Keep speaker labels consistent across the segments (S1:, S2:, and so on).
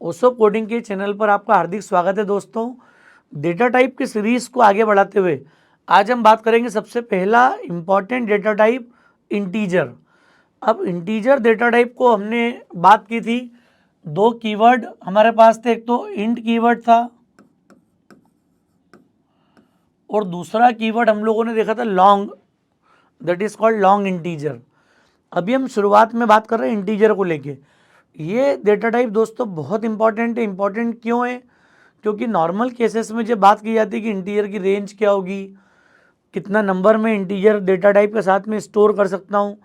S1: ओसो coding के channel पर आपका हार्दिक स्वागत है दोस्तों। डेटा टाइप की सीरीज को आगे बढ़ाते हुए आज हम बात करेंगे सबसे पहला इम्पॉर्टेंट डेटा टाइप इंटीजर। अब इंटीजर डेटा टाइप को हमने बात की थी, दो कीवर्ड हमारे पास थे, एक तो इंट कीवर्ड था और दूसरा कीवर्ड हम लोगों ने देखा था long, that is called long integer. अभी हम शुरुआत में बात कर रहे हैं इंटीजर को लेके। ये डेटा टाइप दोस्तों बहुत इंपॉर्टेंट है। इंपॉर्टेंट क्यों है? क्योंकि नॉर्मल केसेस में जब बात की जाती है कि इंटीजर की रेंज क्या होगी, कितना नंबर में इंटीजर डेटा टाइप के साथ में स्टोर कर सकता हूँ,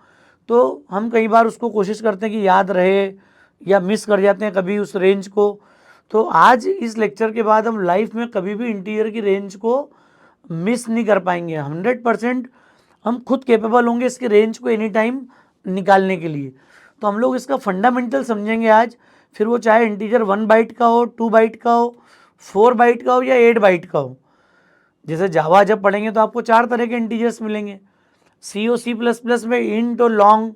S1: तो हम कई बार उसको कोशिश करते हैं कि याद रहे या मिस कर जाते हैं कभी उस रेंज को। तो आज इस लेक्चर के बाद हम लाइफ में कभी भी इंटीजर की रेंज को मिस नहीं कर पाएंगे। 100% हम खुद कैपेबल होंगे इसके रेंज को एनी टाइम निकालने के लिए। तो हम लोग इसका फंडामेंटल समझेंगे आज, फिर वो चाहे इंटीजर 1 बाइट का हो, 2 बाइट का हो, 4 बाइट का हो या 8 बाइट का हो। जैसे जावा जब पढ़ेंगे तो आपको 4 तरह के इंटीजर्स मिलेंगे। सी और सी प्लस प्लस में इंट और लॉन्ग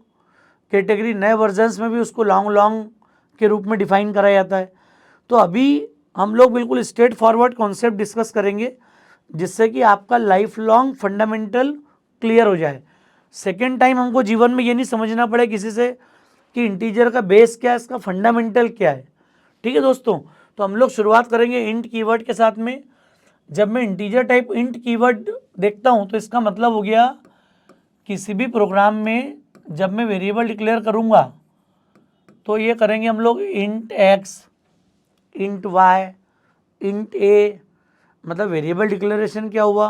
S1: कैटेगरी, नए वर्जन्स में भी उसको लॉन्ग लॉन्ग के रूप में डिफाइन करा जाता है। तो अभी हम लोग बिल्कुल स्ट्रेट फॉरवर्ड कॉन्सेप्ट डिस्कस करेंगे जिससे कि आपका लाइफ लॉन्ग फंडामेंटल क्लियर हो जाए। सेकेंड टाइम हमको जीवन में ये नहीं समझना पड़े किसी से कि इंटीजर का बेस क्या है, इसका फंडामेंटल क्या है। ठीक है दोस्तों, तो हम लोग शुरुआत करेंगे इंट कीवर्ड के साथ में। जब मैं इंटीजर टाइप इंट कीवर्ड देखता हूँ तो इसका मतलब हो गया किसी भी प्रोग्राम में जब मैं वेरिएबल डिक्लेयर करूँगा तो ये करेंगे हम लोग int x, int y, int a. मतलब वेरिएबल डिक्लेरेशन क्या हुआ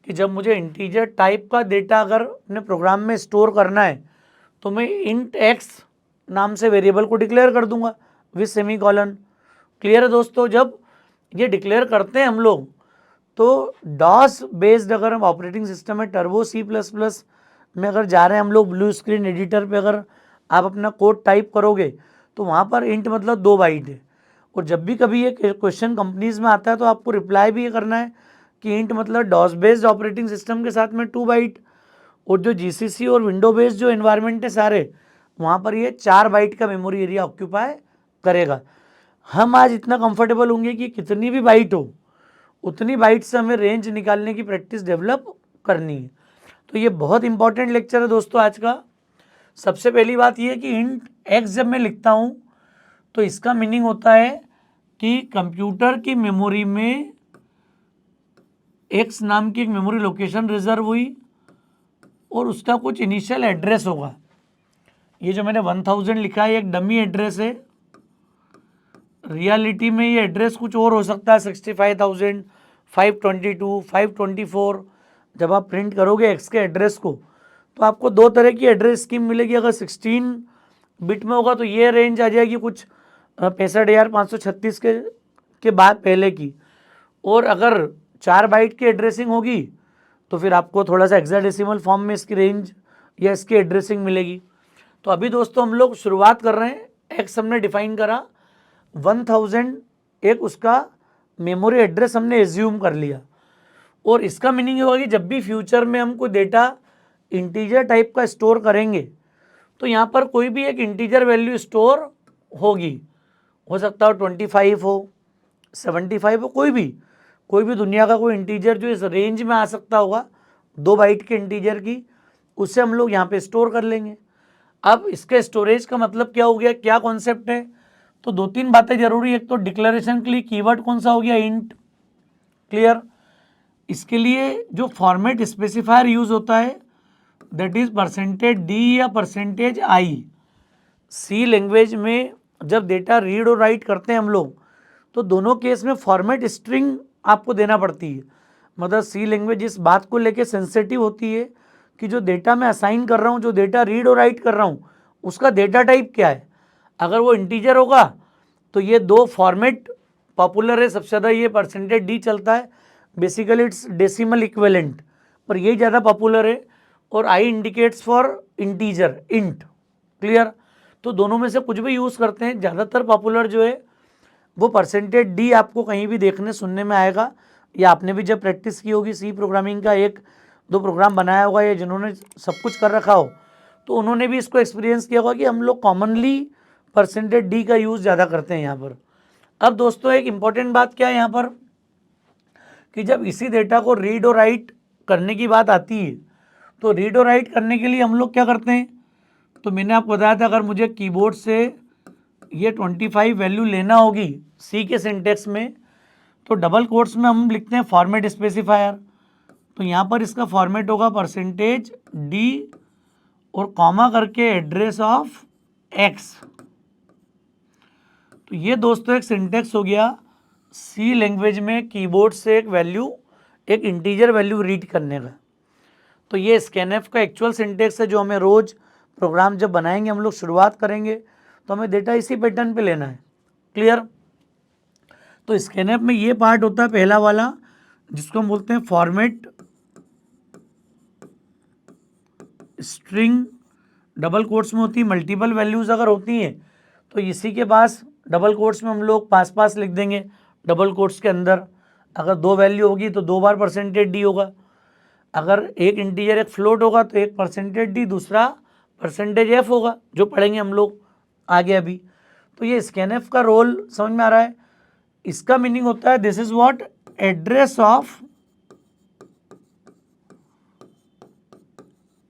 S1: कि जब मुझे इंटीजर टाइप का डेटा अगर अपने प्रोग्राम में स्टोर करना है तो मैं इंट एक्स नाम से वेरिएबल को डिक्लेयर कर दूंगा विथ सेमी कॉलन। क्लियर है दोस्तों? जब ये डिक्लेयर करते हैं हम लोग तो डॉस बेस्ड अगर हम ऑपरेटिंग सिस्टम में टर्बो सी प्लस प्लस में अगर जा रहे हैं हम लोग, ब्लू स्क्रीन एडिटर पे अगर आप अपना कोड टाइप करोगे तो वहाँ पर इंट मतलब 2 बाइट है। और जब भी कभी ये क्वेश्चन कंपनीज में आता है तो आपको रिप्लाई भी ये करना है कि इंट मतलब डॉस बेस्ड ऑपरेटिंग सिस्टम के साथ में 2 बाइट। और जो जीसीसी और विंडो बेस्ड जो एनवायरनमेंट है सारे, वहाँ पर ये 4 बाइट का मेमोरी एरिया ऑक्यूपाई करेगा। हम आज इतना कंफर्टेबल होंगे कि कितनी भी बाइट हो उतनी बाइट से हमें रेंज निकालने की प्रैक्टिस डेवलप करनी है। तो ये बहुत इंपॉर्टेंट लेक्चर है दोस्तों आज का। सबसे पहली बात ये है कि इंट एक्स जब मैं लिखता हूँ तो इसका मीनिंग होता है कि कंप्यूटर की मेमोरी में एक्स नाम की एक मेमोरी लोकेशन रिजर्व हुई और उसका कुछ इनिशियल एड्रेस होगा। ये जो मैंने 1000 लिखा है एक डमी एड्रेस है। रियलिटी में ये एड्रेस कुछ और हो सकता है, 65,000, 522, 524। जब आप प्रिंट करोगे एक्स के एड्रेस को तो आपको 2 तरह की एड्रेस स्कीम मिलेगी। अगर 16 बिट में होगा तो ये रेंज आ जाएगी कुछ 65,536 के बाद पहले की। और अगर 4 बाइट की एड्रेसिंग होगी तो फिर आपको थोड़ा सा हेक्साडेसिमल फॉर्म में इसकी रेंज या इसकी एड्रेसिंग मिलेगी। तो अभी दोस्तों हम लोग शुरुआत कर रहे हैं। एक्स हमने डिफाइन करा, 1000 एक उसका मेमोरी एड्रेस हमने एज्यूम कर लिया। और इसका मीनिंग ये होगा कि जब भी फ्यूचर में हम कोई डेटा इंटीजर टाइप का स्टोर करेंगे तो यहाँ पर कोई भी एक इंटीजर वैल्यू स्टोर होगी। हो सकता हो 25 हो, 75 हो, कोई भी दुनिया का कोई इंटीजर जो इस रेंज में आ सकता होगा 2 बाइट के इंटीजर की, उससे हम लोग यहाँ पे स्टोर कर लेंगे। अब इसके स्टोरेज का मतलब क्या हो गया, क्या कॉन्सेप्ट है? तो 2-3 बातें जरूरी। एक तो डिक्लेरेशन के लिए कीवर्ड कौन सा हो गया, इंट। क्लियर? इसके लिए जो फॉर्मेट स्पेसिफायर यूज होता है दैट इज %d या %i। सी लैंग्वेज में जब डेटा रीड और राइट करते हैं हम लोग तो दोनों केस में फॉर्मेट स्ट्रिंग आपको देना पड़ती है। मतलब सी लैंग्वेज इस बात को लेके सेंसिटिव होती है कि जो डेटा मैं असाइन कर रहा हूँ, जो डेटा रीड और राइट कर रहा हूँ, उसका डेटा टाइप क्या है। अगर वो इंटीजर होगा तो ये 2 फॉर्मेट पॉपुलर है सबसे ज़्यादा। ये %d चलता है, बेसिकली इट्स डेसिमल इक्विवेलेंट, पर ये ज़्यादा पॉपुलर है। और I indicates for integer, int. Clear? तो दोनों में से कुछ भी यूज़ करते हैं, ज़्यादातर पॉपुलर जो है वो %d आपको कहीं भी देखने सुनने में आएगा। या आपने भी जब प्रैक्टिस की होगी सी प्रोग्रामिंग का 1-2 प्रोग्राम बनाया होगा या जिन्होंने सब कुछ कर रखा हो तो उन्होंने भी इसको एक्सपीरियंस किया होगा कि हम लोग कॉमनली %d का यूज़ ज़्यादा करते हैं यहाँ पर। अब दोस्तों एक इम्पॉर्टेंट बात क्या है यहाँ पर कि जब इसी डेटा को रीड और राइट करने की बात आती है तो रीड और राइट करने के लिए हम लोग क्या करते हैं, तो मैंने आपको बताया था अगर मुझे कीबोर्ड से ये 25 वैल्यू लेना होगी सी के सिंटेक्स में तो डबल कोट्स में हम लिखते हैं फॉर्मेट स्पेसिफायर। तो यहाँ पर इसका फॉर्मेट होगा %d और कॉमा करके एड्रेस ऑफ x। तो ये दोस्तों एक सिंटेक्स हो गया सी लैंग्वेज में कीबोर्ड से एक वैल्यू, एक इंटीजर वैल्यू रीड करने का। तो ये स्कैनएफ का एक्चुअल सिंटेक्स है जो हमें रोज प्रोग्राम जब बनाएंगे हम लोग शुरुआत करेंगे तो हमें डेटा इसी पैटर्न पे लेना है। क्लियर। तो स्कैनएफ में ये पार्ट होता है पहला वाला जिसको हम बोलते हैं फॉर्मेट स्ट्रिंग, डबल कोट्स में होती है। मल्टीपल वैल्यूज अगर होती हैं तो इसी के पास डबल कोट्स में हम लोग पास लिख देंगे। डबल कोट्स के अंदर अगर 2 वैल्यू होगी तो 2 बार %d होगा। अगर एक इंटीजर एक फ्लोट होगा तो एक %d दूसरा %f होगा, जो पढ़ेंगे हम लोग आगे अभी। तो ये स्कैनएफ का रोल समझ में आ रहा है। इसका मीनिंग होता है this is what address of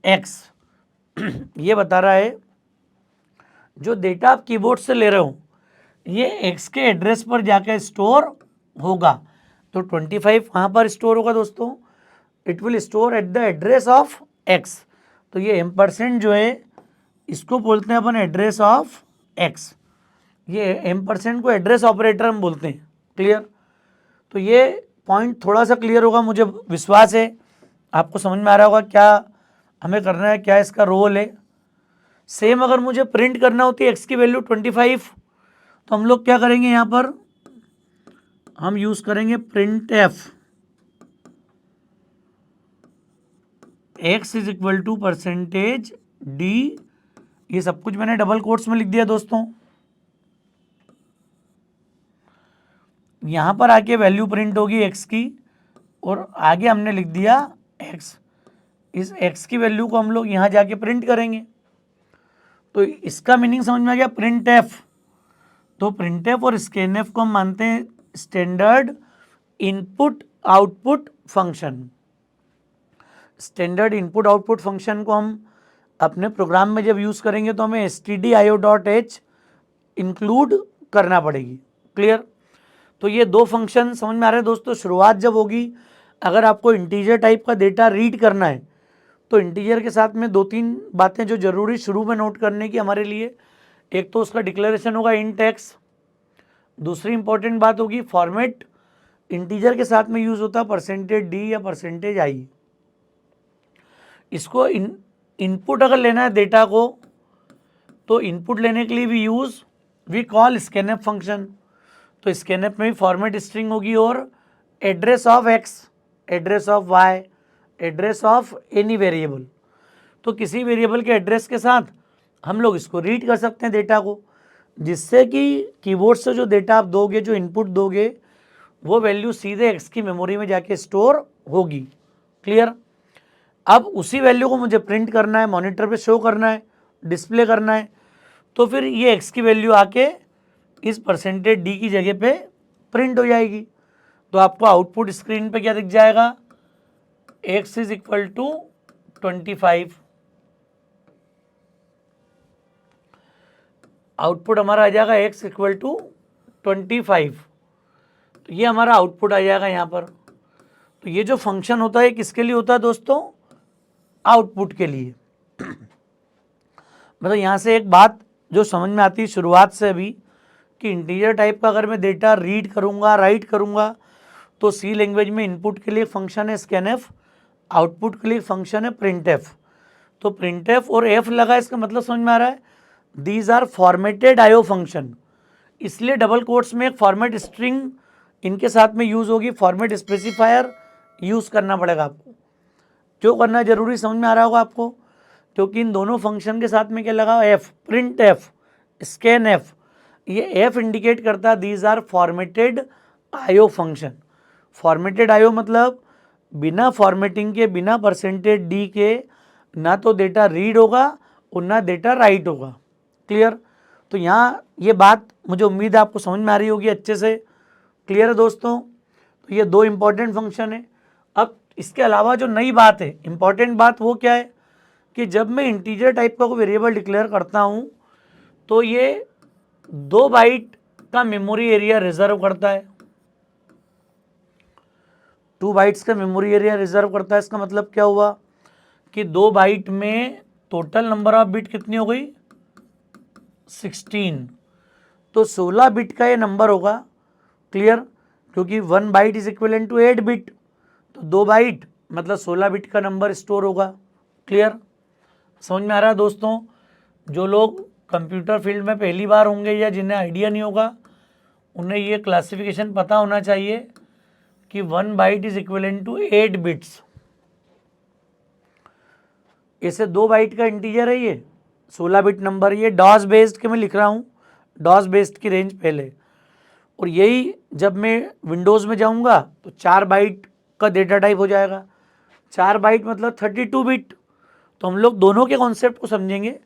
S1: x। ये बता रहा है जो डेटा आप कीबोर्ड से ले रहे हो ये x के एड्रेस पर जाकर स्टोर होगा। तो 25 कहाँ पर स्टोर होगा दोस्तों, it will store at the address of x। तो ये एम्परसेंट जो है इसको बोलते हैं अपन एड्रेस ऑफ x। ये एम्परसेंट को एड्रेस ऑपरेटर हम बोलते हैं। क्लियर। तो ये पॉइंट थोड़ा सा क्लियर होगा, मुझे विश्वास है आपको समझ में आ रहा होगा क्या हमें करना है, क्या इसका रोल है। सेम अगर मुझे प्रिंट करना होती है x की वैल्यू 25 तो हम लोग क्या करेंगे, यहाँ पर हम यूज करेंगे printf x is equal to %d। ये सब कुछ मैंने डबल कोट्स में लिख दिया दोस्तों। यहाँ पर आके वैल्यू प्रिंट होगी x की और आगे हमने लिख दिया x। इस x की वैल्यू को हम लोग यहाँ जाके प्रिंट करेंगे। तो इसका मीनिंग समझ में आ गया printf। तो printf और scanf को हम मानते हैं standard input output function. Standard input output function को हम अपने प्रोग्राम में जब यूज़ करेंगे तो हमें stdio.h इंक्लूड करना पड़ेगी। क्लियर। तो ये दो फंक्शन समझ में आ रहे हैं दोस्तों। शुरुआत जब होगी अगर आपको इंटीजर टाइप का डेटा रीड करना है तो इंटीजर के साथ में 2-3 बातें जो जरूरी शुरू में नोट करने की हमारे लिए, एक तो उसका डिक्लेरेशन होगा इंट एक्स। दूसरी इंपॉर्टेंट बात होगी फॉर्मेट इंटीजर के साथ में यूज होता है %d या %i। इसको इनपुट अगर लेना है डेटा को तो इनपुट लेने के लिए भी वी कॉल स्कैनएफ फंक्शन। तो स्कैनएफ में भी फॉर्मेट स्ट्रिंग होगी और address of x, address of y, address of any variable. तो किसी वेरिएबल के एड्रेस के साथ हम लोग इसको रीड कर सकते हैं डेटा को, जिससे कि कीबोर्ड से जो डेटा आप दोगे, जो इनपुट दोगे, वो वैल्यू सीधे x की मेमोरी में जाके स्टोर होगी। क्लियर। अब उसी वैल्यू को मुझे प्रिंट करना है, मॉनिटर पे शो करना है, डिस्प्ले करना है, तो फिर ये x की वैल्यू आके इस %d की जगह पे प्रिंट हो जाएगी। तो आपको आउटपुट स्क्रीन पे क्या दिख जाएगा, x is equal to 25। Output हमारा आ जाएगा x इक्वल टू 25। तो ये हमारा आउटपुट आ जाएगा यहाँ पर। तो ये जो फंक्शन होता है किसके लिए होता है दोस्तों, आउटपुट के लिए। मतलब यहाँ से एक बात जो समझ में आती है शुरुआत से अभी कि इंटीजर टाइप का अगर मैं डेटा रीड करूँगा, राइट करूँगा, तो सी लैंग्वेज में इनपुट के लिए फंक्शन है स्कैनएफ, आउटपुट के लिए फंक्शन है printf। तो printf और f लगा, इसका मतलब समझ में आ रहा है, these are formatted IO function. इसलिए डबल कोट्स में एक फॉर्मेट स्ट्रिंग इनके साथ में यूज़ होगी, फॉर्मेट स्पेसिफायर यूज़ करना पड़ेगा आपको। क्यों करना जरूरी समझ में आ रहा होगा आपको, क्योंकि इन दोनों फंक्शन के साथ में क्या लगा, f, printf, scanf। ये f इंडिकेट करता है these are formatted IO function. Formatted IO मतलब बिना फॉर्मेटिंग के, बिना %d के ना तो डेटा रीड होगा और ना डेटा राइट होगा। क्लियर। तो यहाँ ये बात मुझे उम्मीद है आपको समझ में आ रही होगी अच्छे से। क्लियर है दोस्तों? तो ये दो इंपॉर्टेंट फंक्शन है। अब इसके अलावा जो नई बात है, इंपॉर्टेंट बात वो क्या है कि जब मैं इंटीजर टाइप का कोई वेरिएबल डिक्लेयर करता हूँ तो ये 2 बाइट का मेमोरी एरिया रिजर्व करता है। 2 बाइट्स का मेमोरी एरिया रिजर्व करता है। इसका मतलब क्या हुआ कि 2 बाइट में टोटल नंबर ऑफ बिट कितनी हो गई? 16। तो 16 बिट का ये नंबर होगा। क्लियर? क्योंकि 1 byte is equivalent to 8 bit, तो 2 बाइट मतलब 16 बिट का नंबर स्टोर होगा। क्लियर? समझ में आ रहा है दोस्तों? जो लोग कंप्यूटर फील्ड में पहली बार होंगे या जिन्हें आइडिया नहीं होगा, उन्हें ये क्लासिफिकेशन पता होना चाहिए कि 1 byte is equivalent to 8 bits. इसे 2 बाइट का इंटीजर है ये 16 बिट नंबर। ये डॉस बेस्ड के मैं लिख रहा हूँ, डॉस बेस्ड की रेंज पहले। और यही जब मैं विंडोज़ में जाऊँगा तो 4 बाइट का डेटा टाइप हो जाएगा। 4 बाइट मतलब 32 बिट। तो हम लोग दोनों के कॉन्सेप्ट को समझेंगे।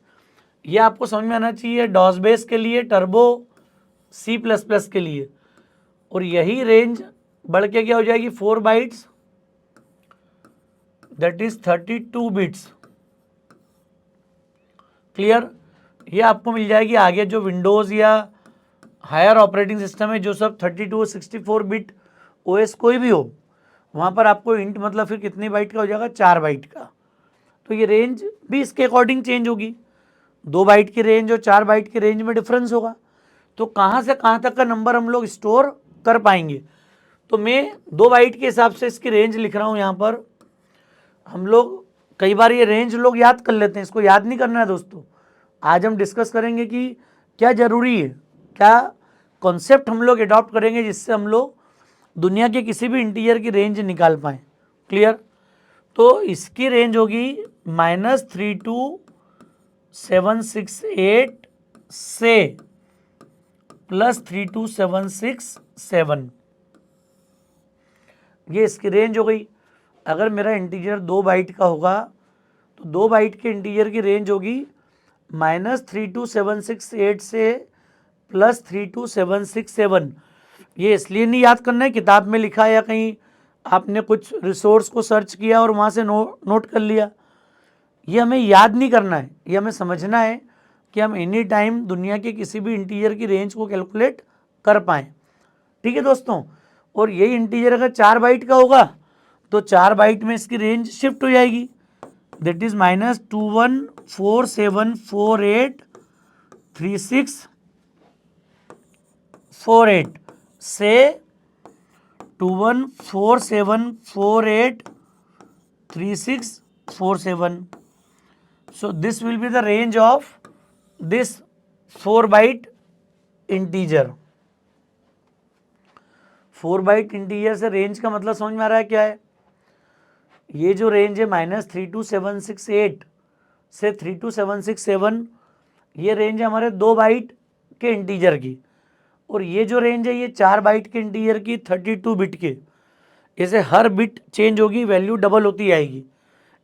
S1: ये आपको समझ में आना चाहिए डॉस बेस के लिए, टर्बो C++ के लिए। और यही रेंज बढ़ के क्या हो जाएगी? 4 bytes that is 32 bits. Clear? ये आपको मिल जाएगी आगे जो विंडोज़ या हायर ऑपरेटिंग सिस्टम है, जो सब 32 64 बिट OS कोई भी हो, वहाँ पर आपको इंट मतलब फिर कितनी बाइट का हो जाएगा? 4 बाइट का। तो ये रेंज भी इसके अकॉर्डिंग चेंज होगी। 2 बाइट की रेंज और 4 बाइट की रेंज में डिफरेंस होगा। तो कहाँ से कहाँ तक का नंबर हम लोग स्टोर कर पाएंगे? तो मैं 2 बाइट के हिसाब से इसकी रेंज लिख रहा हूँ यहाँ पर। हम लोग कई बार ये रेंज लोग याद कर लेते हैं, इसको याद नहीं करना है दोस्तों। आज हम डिस्कस करेंगे कि क्या ज़रूरी है, क्या कॉन्सेप्ट हम लोग अडॉप्ट करेंगे जिससे हम लोग दुनिया के किसी भी इंटीजर की रेंज निकाल पाएँ। क्लियर? तो इसकी रेंज होगी -32768 से +32767। ये इसकी रेंज हो गई। अगर मेरा इंटीजर 2 बाइट का होगा तो 2 बाइट के इंटीजर की रेंज होगी -32768 से +32767। ये इसलिए नहीं याद करना है किताब में लिखा है या कहीं आपने कुछ रिसोर्स को सर्च किया और वहाँ से नोट कर लिया। ये हमें याद नहीं करना है, ये हमें समझना है कि हम एनी टाइम दुनिया के किसी भी इंटीजर की रेंज को कैलकुलेट कर पाएँ। ठीक है दोस्तों? और यही इंटीजर अगर 4 बाइट का होगा तो 4 बाइट में इसकी रेंज शिफ्ट हो जाएगी, दैट इज -2147483648 से 2147483647. So this will be the range of this 4 byte integer. 4 bite integer से रेंज का मतलब समझ में आ रहा है क्या है? ये जो रेंज है -32768 से 32767, ये रेंज है हमारे 2 बाइट के इंटीजर की। और ये जो रेंज है ये 4 बाइट के इंटीजर की 32 बिट के। इसे हर बिट चेंज होगी, वैल्यू डबल होती जाएगी।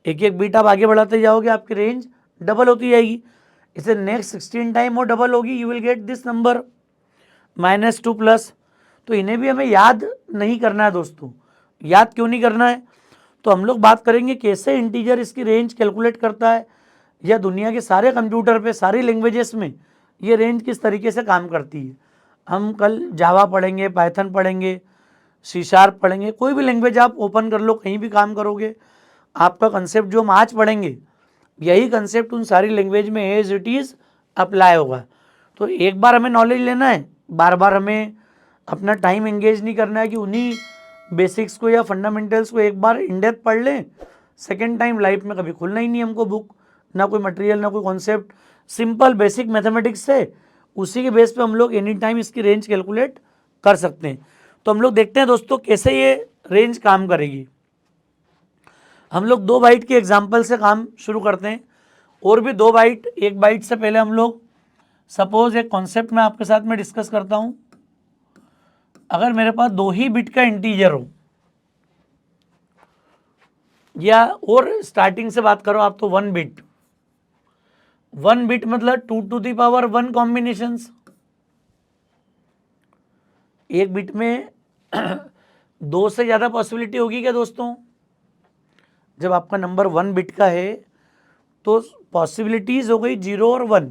S1: एक एक बिट आप आगे बढ़ाते जाओगे आपकी रेंज डबल होती जाएगी। इसे नेक्स्ट 16 टाइम और डबल होगी, you will get this number -2+। तो इन्हें भी हमें याद नहीं करना है दोस्तों। याद क्यों नहीं करना है? तो हम लोग बात करेंगे कैसे इंटीजर इसकी रेंज कैलकुलेट करता है, या दुनिया के सारे कंप्यूटर पे सारी लैंग्वेजेस में ये रेंज किस तरीके से काम करती है। हम कल जावा पढ़ेंगे, पाइथन पढ़ेंगे, C# पढ़ेंगे। कोई भी लैंग्वेज आप ओपन कर लो, कहीं भी काम करोगे, आपका कंसेप्ट जो हम आज पढ़ेंगे यही कंसेप्ट उन सारी लैंग्वेज में एज इट इज़ अप्लाई होगा। तो एक बार हमें नॉलेज लेना है, बार बार हमें अपना टाइम एंगेज नहीं करना है कि उन्हीं बेसिक्स को या फंडामेंटल्स को एक बार इन डेप्थ पढ़ लें, सेकेंड टाइम लाइफ में कभी खुलना ही नहीं हमको बुक, ना कोई मटेरियल ना कोई कॉन्सेप्ट। सिंपल बेसिक मैथमेटिक्स से उसी के बेस पे हम लोग एनी टाइम इसकी रेंज कैलकुलेट कर सकते हैं। तो हम लोग देखते हैं दोस्तों कैसे ये रेंज काम करेगी। हम लोग 2 बाइट के एग्जाम्पल से काम शुरू करते हैं। और भी 2 बाइट, 1 बाइट से पहले हम लोग सपोज एक कॉन्सेप्ट में आपके साथ में डिस्कस करता हूँ। अगर मेरे पास 2 ही बिट का इंटीजर हो, या और स्टार्टिंग से बात करो आप तो 1 बिट, 1 बिट मतलब 2 टू द पावर 1 कॉम्बिनेशंस। एक बिट में 2 से ज़्यादा पॉसिबिलिटी होगी क्या दोस्तों? जब आपका नंबर 1 बिट का है तो पॉसिबिलिटीज़ हो गई 0 और 1,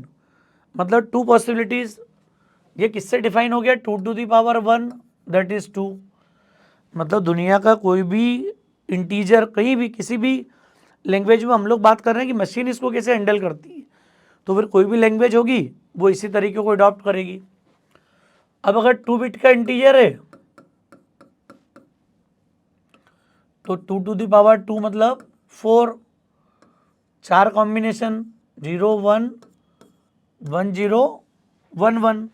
S1: मतलब 2 पॉसिबिलिटीज़। ये किससे डिफाइन हो गया? 2 to the power 1 that is 2। मतलब दुनिया का कोई भी इंटीजर कहीं भी किसी भी लैंग्वेज में हम लोग बात कर रहे हैं कि मशीन इसको कैसे हैंडल करती है, तो फिर कोई भी लैंग्वेज होगी वो इसी तरीके को अडॉप्ट करेगी। अब अगर 2 बिट का इंटीजर है तो 2 टू दी पावर 2 मतलब 4, 4 कॉम्बिनेशन 0 1 1 0 1 1।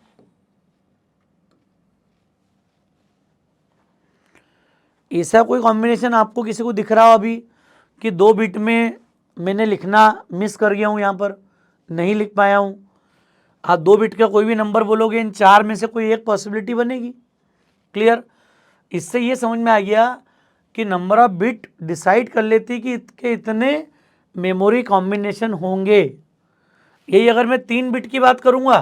S1: ऐसा कोई कॉम्बिनेशन आपको किसी को दिख रहा हो अभी कि 2 बिट में मैंने लिखना मिस कर गया हूँ, यहाँ पर नहीं लिख पाया हूँ? आप 2 बिट का कोई भी नंबर बोलोगे, इन 4 में से कोई एक पॉसिबिलिटी बनेगी। क्लियर? इससे ये समझ में आ गया कि नंबर ऑफ बिट डिसाइड कर लेती कि इतने मेमोरी कॉम्बिनेशन होंगे। यही अगर मैं 3 बिट की बात करूंगा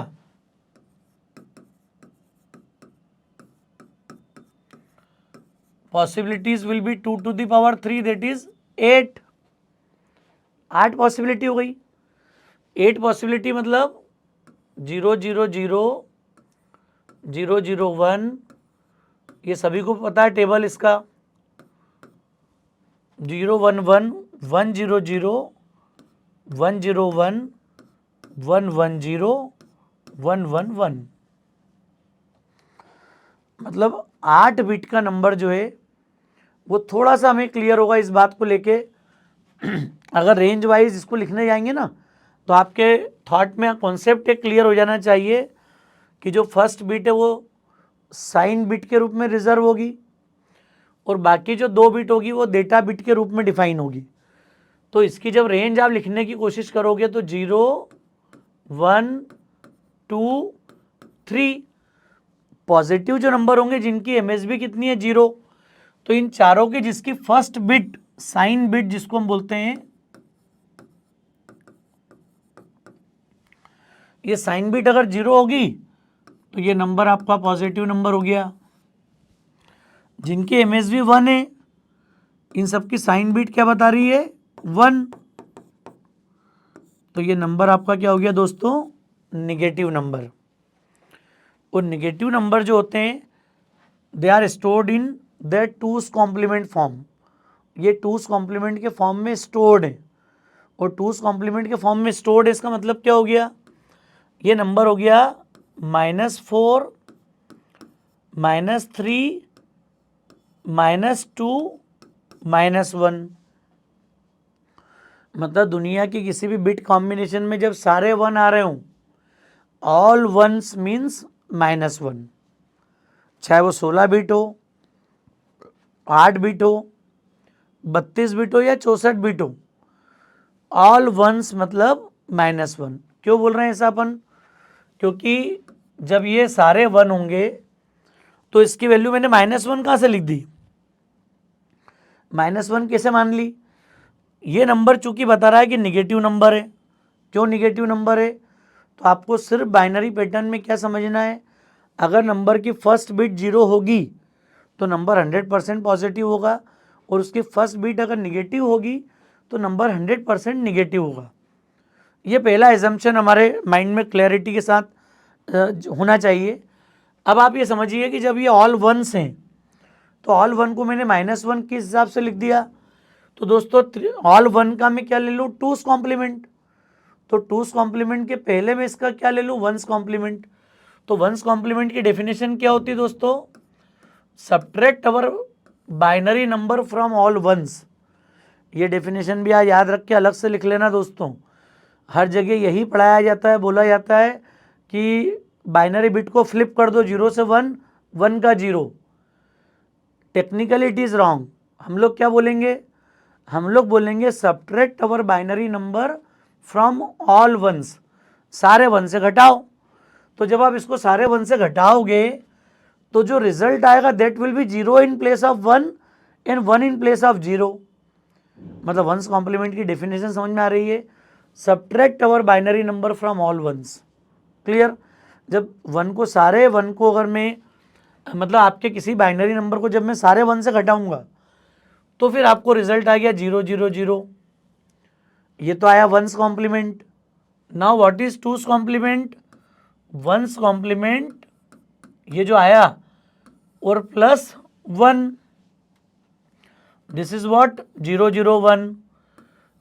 S1: possibilities will be 2 to the power 3 that is 8। 8 possibility हो गई। 8 पॉसिबिलिटी मतलब 0 0 0 0 0 1, ये सभी को पता है टेबल इसका। 0 1 1 1 0 0 1 0 1 1 1 0 1 1 1। मतलब 8 बिट का नंबर जो है वो थोड़ा सा हमें क्लियर होगा इस बात को लेके। अगर रेंज वाइज इसको लिखने जाएंगे ना तो आपके थॉट में कॉन्सेप्ट एक क्लियर हो जाना चाहिए कि जो फर्स्ट बिट है वो साइन बिट के रूप में रिजर्व होगी और बाकी जो 2 बिट होगी वो डेटा बिट के रूप में डिफाइन होगी। तो इसकी जब रेंज आप लिखने की कोशिश करोगे तो 0 1 2 3 पॉजिटिव जो नंबर होंगे जिनकी एमएसबी कितनी है 0, तो इन चारों की जिसकी फर्स्ट बिट साइन बिट जिसको हम बोलते हैं, ये साइन बिट अगर 0 होगी तो ये नंबर आपका पॉजिटिव नंबर हो गया। जिनकी एमएसबी 1 है इन सबकी साइन बिट क्या बता रही है 1, तो ये नंबर आपका क्या हो गया दोस्तों निगेटिव नंबर। और निगेटिव नंबर जो होते हैं they are stored in the two's complement form. ये टूस कॉम्प्लीमेंट के फॉर्म में स्टोर्ड है, और टूस कॉम्प्लीमेंट के फॉर्म में स्टोर्ड है इसका मतलब क्या हो गया, ये नंबर हो गया -4 -3 -2 -1। मतलब दुनिया की किसी भी बिट कॉम्बिनेशन में जब सारे 1 आ रहे हों, ऑल वंस मीन्स -1, चाहे वो 16 बिट हो, 8 बिट हो, 32 बिट हो या 64 बिट हो, ऑल वंस मतलब -1। क्यों बोल रहे हैं ऐसा अपन? क्योंकि जब ये सारे 1 होंगे तो इसकी वैल्यू मैंने -1 कहाँ से लिख दी, -1 कैसे मान ली? ये नंबर चूंकि बता रहा है कि निगेटिव नंबर है। क्यों निगेटिव नंबर है? तो आपको सिर्फ बाइनरी पैटर्न में क्या समझना है, अगर नंबर की फर्स्ट बिट 0 होगी तो नंबर 100% पॉजिटिव होगा, और उसकी फर्स्ट बिट अगर निगेटिव होगी तो नंबर 100% निगेटिव होगा। ये पहला एजम्पशन हमारे माइंड में क्लैरिटी के साथ होना चाहिए। अब आप ये समझिए कि जब ये ऑल वंस हैं तो ऑल 1 को मैंने -1 किस हिसाब से लिख दिया, तो दोस्तों ऑल 1 का मैं क्या ले लूँ टूस कॉम्प्लीमेंट, तो टूस कॉम्प्लीमेंट के पहले मैं इसका क्या ले लूँ वंस कॉम्प्लीमेंट। तो वंस कॉम्प्लीमेंट की डेफिनेशन क्या होती है दोस्तों, subtract our binary number from all ones. ये डेफिनेशन भी आज याद रख के अलग से लिख लेना दोस्तों, हर जगह यही पढ़ाया जाता है, बोला जाता है कि बाइनरी बिट को फ्लिप कर दो 0 से 1, 1 का 0। Technically it is wrong. हम लोग क्या बोलेंगे, हम लोग बोलेंगे subtract our binary number from all ones, सारे 1 से घटाओ। तो जब आप इसको सारे 1 से घटाओगे तो जो रिजल्ट आएगा that will be 0 in place of 1 and 1 in place of 0। मतलब वंस कॉम्प्लीमेंट की डेफिनेशन समझ में आ रही है, subtract our binary number from all ones. Clear? जब वन को, सारे वन को अगर मैं, मतलब आपके किसी बाइनरी नंबर को जब मैं सारे वन से घटाऊंगा तो फिर आपको रिजल्ट आ गया 0 0 0। ये तो आया one's complement. Now what is two's complement? One's complement ये जो आया और प्लस 1, दिस इज व्हाट 0 0 1।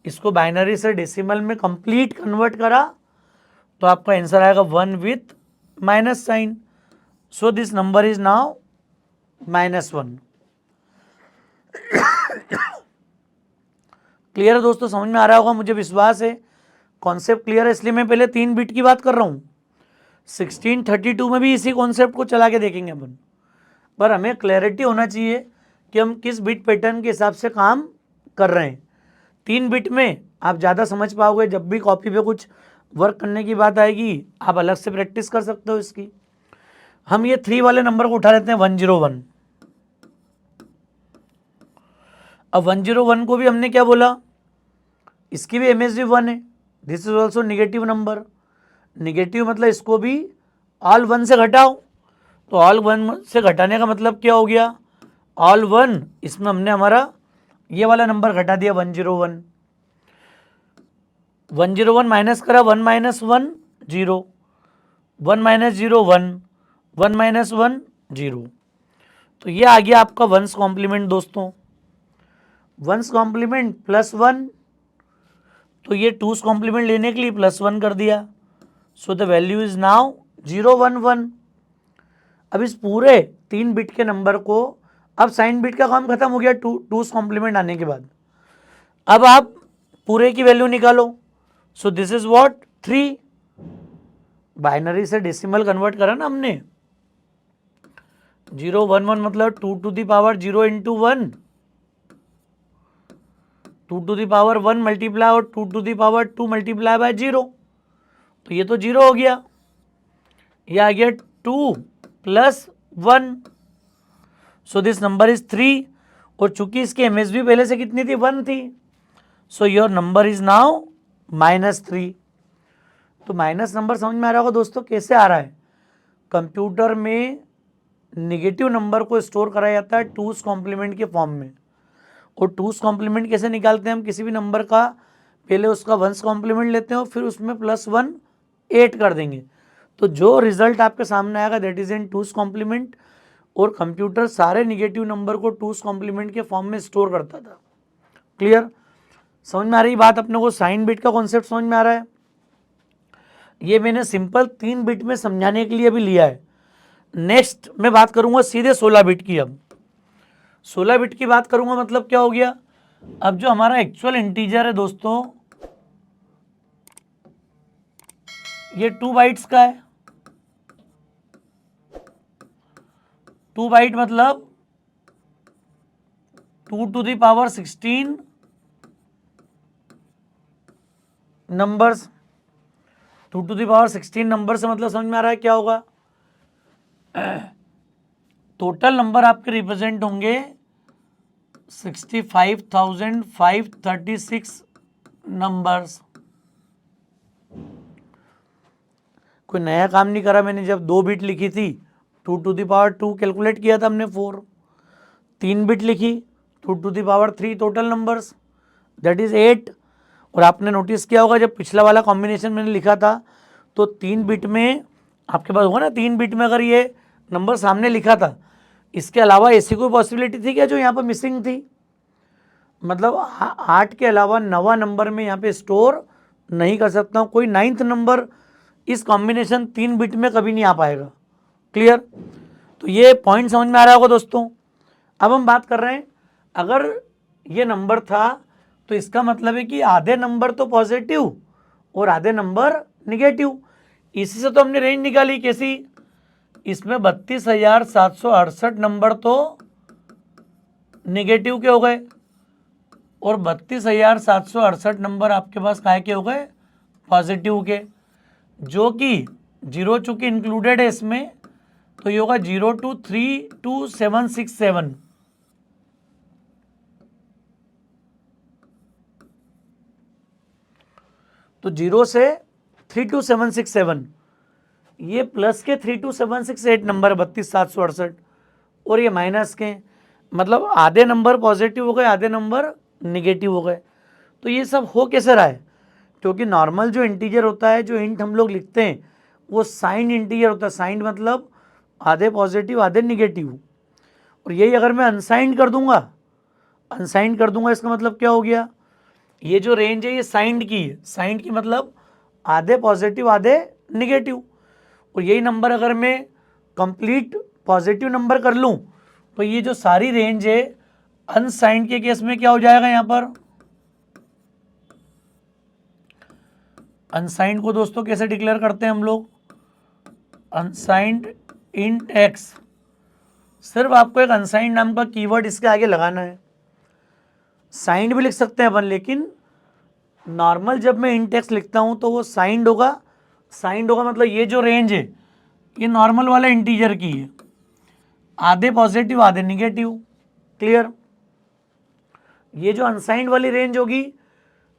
S1: इसको बाइनरी से डेसिमल में कंप्लीट कन्वर्ट करा तो आपका आंसर आएगा 1 with minus sign. So this number is now -1। Clear है दोस्तों? समझ में आ रहा होगा, मुझे विश्वास है। कॉन्सेप्ट क्लियर है, इसलिए मैं पहले 3 बिट की बात कर रहा हूँ। 1632 में भी इसी कॉन्सेप्ट को चला के देखेंगे अपन, पर हमें क्लैरिटी होना चाहिए कि हम किस बिट पैटर्न के हिसाब से काम कर रहे हैं। 3 बिट में आप ज़्यादा समझ पाओगे, जब भी कॉपी पे कुछ वर्क करने की बात आएगी आप अलग से प्रैक्टिस कर सकते हो इसकी। हम ये 3 वाले नंबर को उठा लेते हैं 101। अब 101 को भी हमने क्या बोला, इसकी भी MSB 1 है, this is also negative number. Negative मतलब इसको भी ऑल वन से घटाओ, तो ऑल वन से घटाने का मतलब क्या हो गया, ऑल वन, इसमें हमने हमारा ये वाला नंबर घटा दिया 101। 101 माइनस करा, 1 माइनस 1 0, 1 माइनस 0 1, 1 माइनस 1 0। तो ये आ गया आपका वंस कॉम्प्लीमेंट दोस्तों। वंस कॉम्प्लीमेंट प्लस 1, तो ये टूस कॉम्प्लीमेंट लेने के लिए +1 कर दिया। So the value is now 0 1 1। अब इस पूरे 3 बिट के नंबर को, अब साइन बिट का काम खत्म हो गया टूस कॉम्प्लीमेंट आने के बाद। अब आप पूरे की वैल्यू निकालो। So this is what 3। Binary से डेसिमल कन्वर्ट करा ना हमने। 0 1 1 मतलब 2 to the power 0 into 1, 2 to the power 1 multiply और 2 to the power 2 multiply by 0, तो ये तो 0 हो गया। ये आ गया 2 plus 1। So this number is 3, और चूंकि इसकी MSB पहले से कितनी थी, 1 थी, so your number is now -3। तो माइनस नंबर समझ में आ रहा होगा दोस्तों कैसे आ रहा है। कंप्यूटर में नेगेटिव नंबर को स्टोर कराया जाता है टूस कॉम्प्लीमेंट के फॉर्म में। और टूस कॉम्प्लीमेंट कैसे निकालते हैं, हम किसी भी नंबर का पहले उसका वंस कॉम्प्लीमेंट लेते हैं और फिर उसमें +1 8 कर देंगे, तो जो रिजल्ट आपके सामने आएगा दैट इज इन टूस कॉम्प्लीमेंट। और कंप्यूटर सारे निगेटिव नंबर को टूस कॉम्प्लीमेंट के फॉर्म में स्टोर करता था। क्लियर? समझ में आ रही बात अपने को? साइन बिट का कॉन्सेप्ट समझ में आ रहा है? ये मैंने सिंपल 3 बिट में समझाने के लिए भी लिया है। नेक्स्ट मैं बात करूंगा सीधे 16 बिट की। अब 16 बिट की बात करूंगा मतलब क्या हो गया, अब जो हमारा एक्चुअल इंटीजर है दोस्तों, ये 2 बाइट्स का है। 2 बाइट मतलब 2 to the power 16 numbers. 2 to the power 16 number से मतलब समझ में आ रहा है क्या होगा, टोटल नंबर आपके रिप्रेजेंट होंगे 65,536 नंबर्स। कोई नया काम नहीं करा मैंने। जब 2 बिट लिखी थी 2 टू द पावर 2 कैलकुलेट किया था हमने 4। 3 बिट लिखी 2 to the power 3 total numbers that is 8। और आपने नोटिस किया होगा जब पिछला वाला कॉम्बिनेशन मैंने लिखा था तो 3 बिट में आपके पास होगा ना, 3 बिट में अगर ये नंबर सामने लिखा था, इसके अलावा ऐसी कोई पॉसिबिलिटी थी क्या जो यहाँ पर मिसिंग थी? मतलब 8 के अलावा 9वां नंबर में यहाँ पे स्टोर नहीं कर सकता हूँ। कोई 9th नंबर इस कॉम्बिनेशन 3 बिट में कभी नहीं आ पाएगा। क्लियर? तो ये पॉइंट समझ में आ रहा होगा दोस्तों। अब हम बात कर रहे हैं, अगर ये नंबर था तो इसका मतलब है कि आधे नंबर तो पॉजिटिव और आधे नंबर निगेटिव। इसी से तो हमने रेंज निकाली कैसी, इसमें 32,768 नंबर तो निगेटिव के हो गए और 32,768 नंबर आपके पास काय के हो गए, पॉजिटिव के, जो कि 0 चूंकि इंक्लूडेड है इसमें, तो ये होगा 0 2 3 2 7 6 7। तो तो 0 से 32767, ये प्लस के 32768 नंबर 32,768 और ये माइनस के, मतलब आधे नंबर पॉजिटिव हो गए, आधे नंबर निगेटिव हो गए। तो ये सब हो कैसे रहा है? क्योंकि नॉर्मल जो इंटीजर होता है, जो इंट हम लोग लिखते हैं, वो साइंड इंटीजर होता है। साइंड मतलब आधे पॉजिटिव आधे निगेटिव। और यही अगर मैं अनसाइंड कर दूंगा, अनसाइंड कर दूंगा, इसका मतलब क्या हो गया? ये जो रेंज है ये साइंड की है। साइंड की मतलब आधे पॉजिटिव आधे निगेटिव। और यही नंबर अगर मैं कंप्लीट पॉजिटिव नंबर कर लूं, तो ये जो सारी रेंज है अनसाइंड के केस में क्या हो जाएगा? यहां पर अनसाइंड को दोस्तों कैसे डिक्लेयर करते हैं हम लोग? Unsigned int x. सिर्फ आपको एक अनसाइंड नाम का कीवर्ड इसके आगे लगाना है। साइंड भी लिख सकते हैं अपन, लेकिन नॉर्मल जब मैं इंट एक्स लिखता हूं तो वो साइंड होगा। साइंड होगा मतलब ये जो रेंज है ये नॉर्मल वाला इंटीजर की है, आधे पॉजिटिव आधे निगेटिव। क्लियर? ये जो अनसाइंड वाली रेंज होगी,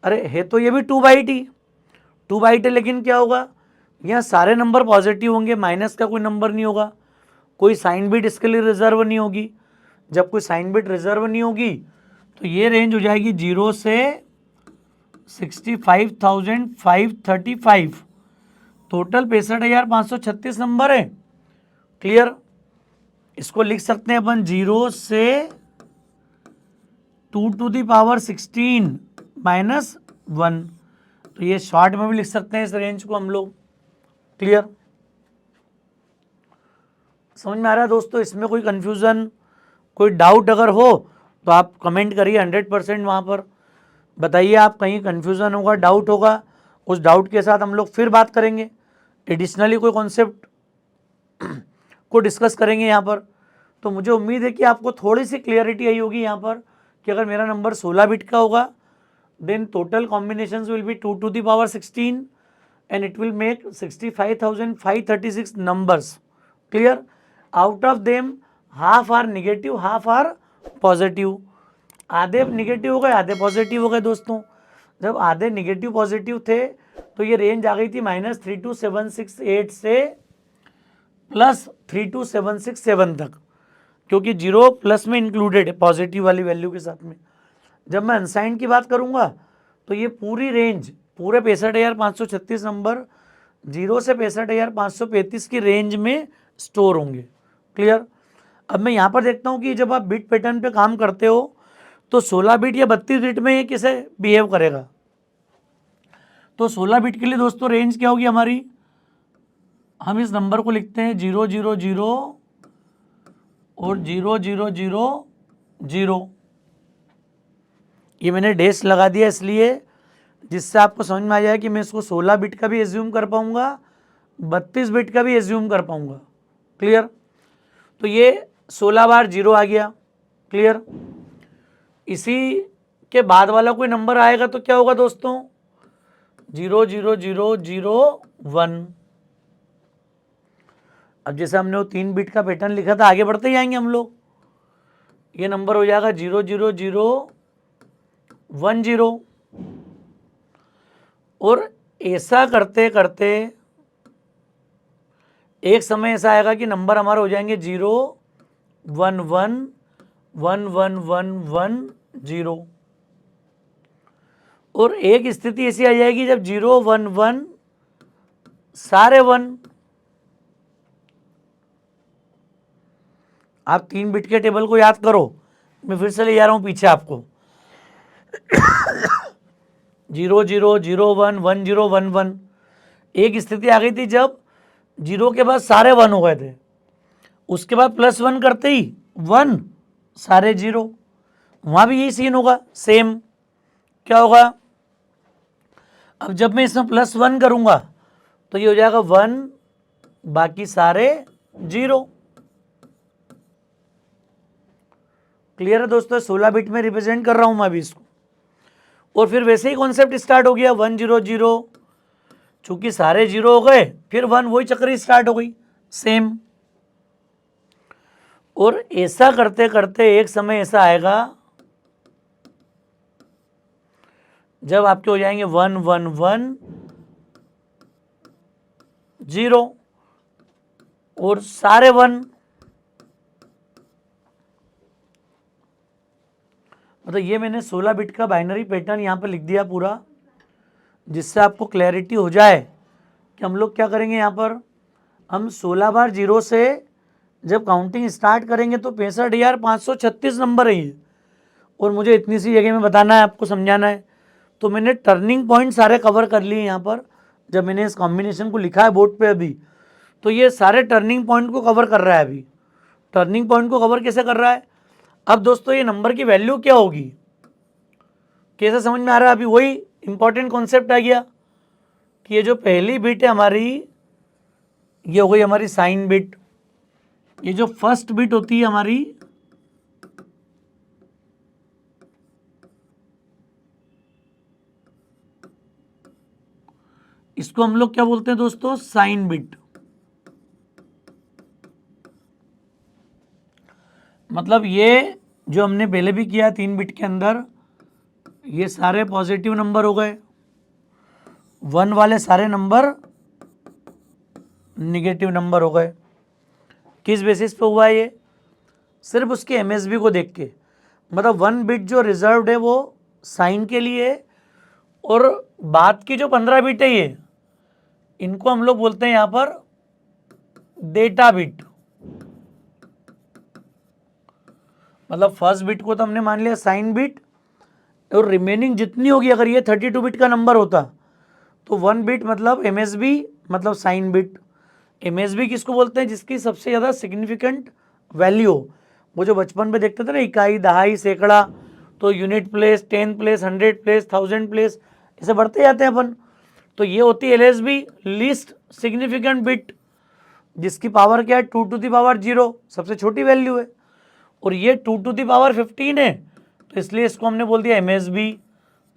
S1: अरे है तो ये भी 2/8 ही, 2/8 है, लेकिन क्या होगा? यहाँ सारे नंबर पॉजिटिव होंगे, माइनस का कोई नंबर नहीं होगा, कोई साइन बिट इसके लिए रिजर्व नहीं होगी। जब कोई साइन बिट रिजर्व नहीं होगी तो ये रेंज हो जाएगी 0 से 65,535। टोटल 65,536 नंबर है। क्लियर? इसको लिख सकते हैं अपन 0 से 2⁻16 माइनस 1। तो ये शॉर्ट में भी लिख सकते हैं इस रेंज को हम लोग। क्लियर? समझ में आ रहा है दोस्तों? इसमें कोई कंफ्यूजन, कोई डाउट अगर हो तो आप कमेंट करिए। 100% वहाँ पर बताइए, आप कहीं कंफ्यूजन होगा, डाउट होगा, उस डाउट के साथ हम लोग फिर बात करेंगे, एडिशनली कोई कॉन्सेप्ट को डिस्कस करेंगे यहाँ पर। तो मुझे उम्मीद है कि आपको थोड़ी सी क्लियरिटी आई होगी यहाँ पर कि अगर मेरा नंबर 16 बिट का होगा then total combinations will be 2⁻16 and it will make 65,536 numbers. Clear? Out of them half are negative, half are positive. आधे निगेटिव हो गए आधे पॉजिटिव हो गए दोस्तों। जब आधे निगेटिव पॉजिटिव थे तो ये रेंज आ गई थी -32768 से +32767 तक, क्योंकि 0 प्लस में इंक्लूडेड है पॉजिटिव वाली वैल्यू के साथ में। जब मैं अनसाइंड की बात करूंगा तो ये पूरी रेंज, पूरे 65,536 नंबर 0 से 65,535 की रेंज में स्टोर होंगे। क्लियर? अब मैं यहाँ पर देखता हूँ कि जब आप बिट पैटर्न पे काम करते हो तो 16 बिट या 32 बिट में ये कैसे बिहेव करेगा। तो 16 बिट के लिए दोस्तों रेंज क्या होगी हमारी? हम इस नंबर को लिखते हैं 000 और 0000। ये मैंने डैश लगा दिया इसलिए जिससे आपको समझ में आ जाए कि मैं इसको 16 बिट का भी एज्यूम कर पाऊंगा, 32 बिट का भी एज्यूम कर पाऊंगा। क्लियर? तो ये 16 बार 0 आ गया। क्लियर? इसी के बाद वाला कोई नंबर आएगा तो क्या होगा दोस्तों? 00001। अब जैसे हमने वो 3 बिट का पैटर्न लिखा था, आगे बढ़ते ही आएंगे हम लोग। ये नंबर हो जाएगा 00010। और ऐसा करते करते एक समय ऐसा आएगा कि नंबर हमारे हो जाएंगे 011111110। और एक स्थिति ऐसी आ जाएगी जब 011 सारे 1। आप 3 बिट के टेबल को याद करो, मैं फिर से ले जा रहा हूं पीछे आपको। 00011011। एक स्थिति आ गई थी जब 0 के बाद सारे 1 हो गए थे, उसके बाद +1 करते ही 1 सारे 0। वहां भी यही सीन होगा सेम। क्या होगा? अब जब मैं इसमें +1 करूंगा तो ये हो जाएगा 1 बाकी सारे 0। क्लियर है दोस्तों? 16 बिट में रिप्रेजेंट कर रहा हूं मैं अभी इसको। और फिर वैसे ही कॉन्सेप्ट स्टार्ट हो गया 100। चूंकि सारे 0 हो गए फिर 1, वही चक्री स्टार्ट हो गई सेम। और ऐसा करते करते एक समय ऐसा आएगा जब आपके हो जाएंगे 111 0 और सारे 1, मतलब ये मैंने 16 बिट का बाइनरी पैटर्न यहाँ पर लिख दिया पूरा, जिससे आपको क्लैरिटी हो जाए कि हम लोग क्या करेंगे। यहाँ पर हम 16 बार 0 से जब काउंटिंग स्टार्ट करेंगे तो 65,536 नंबर है ये, और मुझे इतनी सी जगह में बताना है, आपको समझाना है। तो मैंने टर्निंग पॉइंट सारे कवर कर लिए यहाँ पर, जब मैंने इस कॉम्बिनेशन को लिखा है बोर्ड पे अभी, तो ये सारे टर्निंग पॉइंट को कवर कर रहा है। अभी टर्निंग पॉइंट को कवर कैसे कर रहा है। अब दोस्तों ये नंबर की वैल्यू क्या होगी, कैसे समझ में आ रहा है। अभी वही इंपॉर्टेंट कॉन्सेप्ट आ गया कि ये जो पहली बिट है हमारी, ये हो गई हमारी साइन बिट। ये जो फर्स्ट बिट होती है हमारी, इसको हम लोग क्या बोलते हैं दोस्तों, साइन बिट। मतलब ये जो हमने पहले भी किया 3 बिट के अंदर, ये सारे पॉजिटिव नंबर हो गए, 1 वाले सारे नंबर निगेटिव नंबर हो गए। किस बेसिस पे हुआ है ये, सिर्फ उसके एमएसबी को देख के। मतलब 1 बिट जो रिजर्व्ड है वो साइन के लिए है, और बाद की जो 15 बिट है ये, इनको हम लोग बोलते हैं यहां पर डेटा बिट। मतलब फर्स्ट बिट को तो हमने मान लिया साइन बिट, और रिमेनिंग जितनी होगी, अगर ये 32 बिट का नंबर होता तो 1 बिट मतलब एमएसबी, मतलब साइन बिट। एमएसबी किसको बोलते हैं, जिसकी सबसे ज़्यादा सिग्निफिकेंट वैल्यू हो। वो जो बचपन में देखते थे ना, इकाई, दहाई, सैकड़ा, तो unit place, 10 place, 100 place, 1000 place, ऐसे बढ़ते जाते हैं अपन। तो ये होती है एलएसबी, लीस्ट सिग्निफिकेंट बिट, जिसकी पावर क्या है 2 टू द पावर 0, सबसे छोटी वैल्यू है। और ये 2 टू द पावर 15 है, तो इसलिए इसको हमने बोल दिया MSB,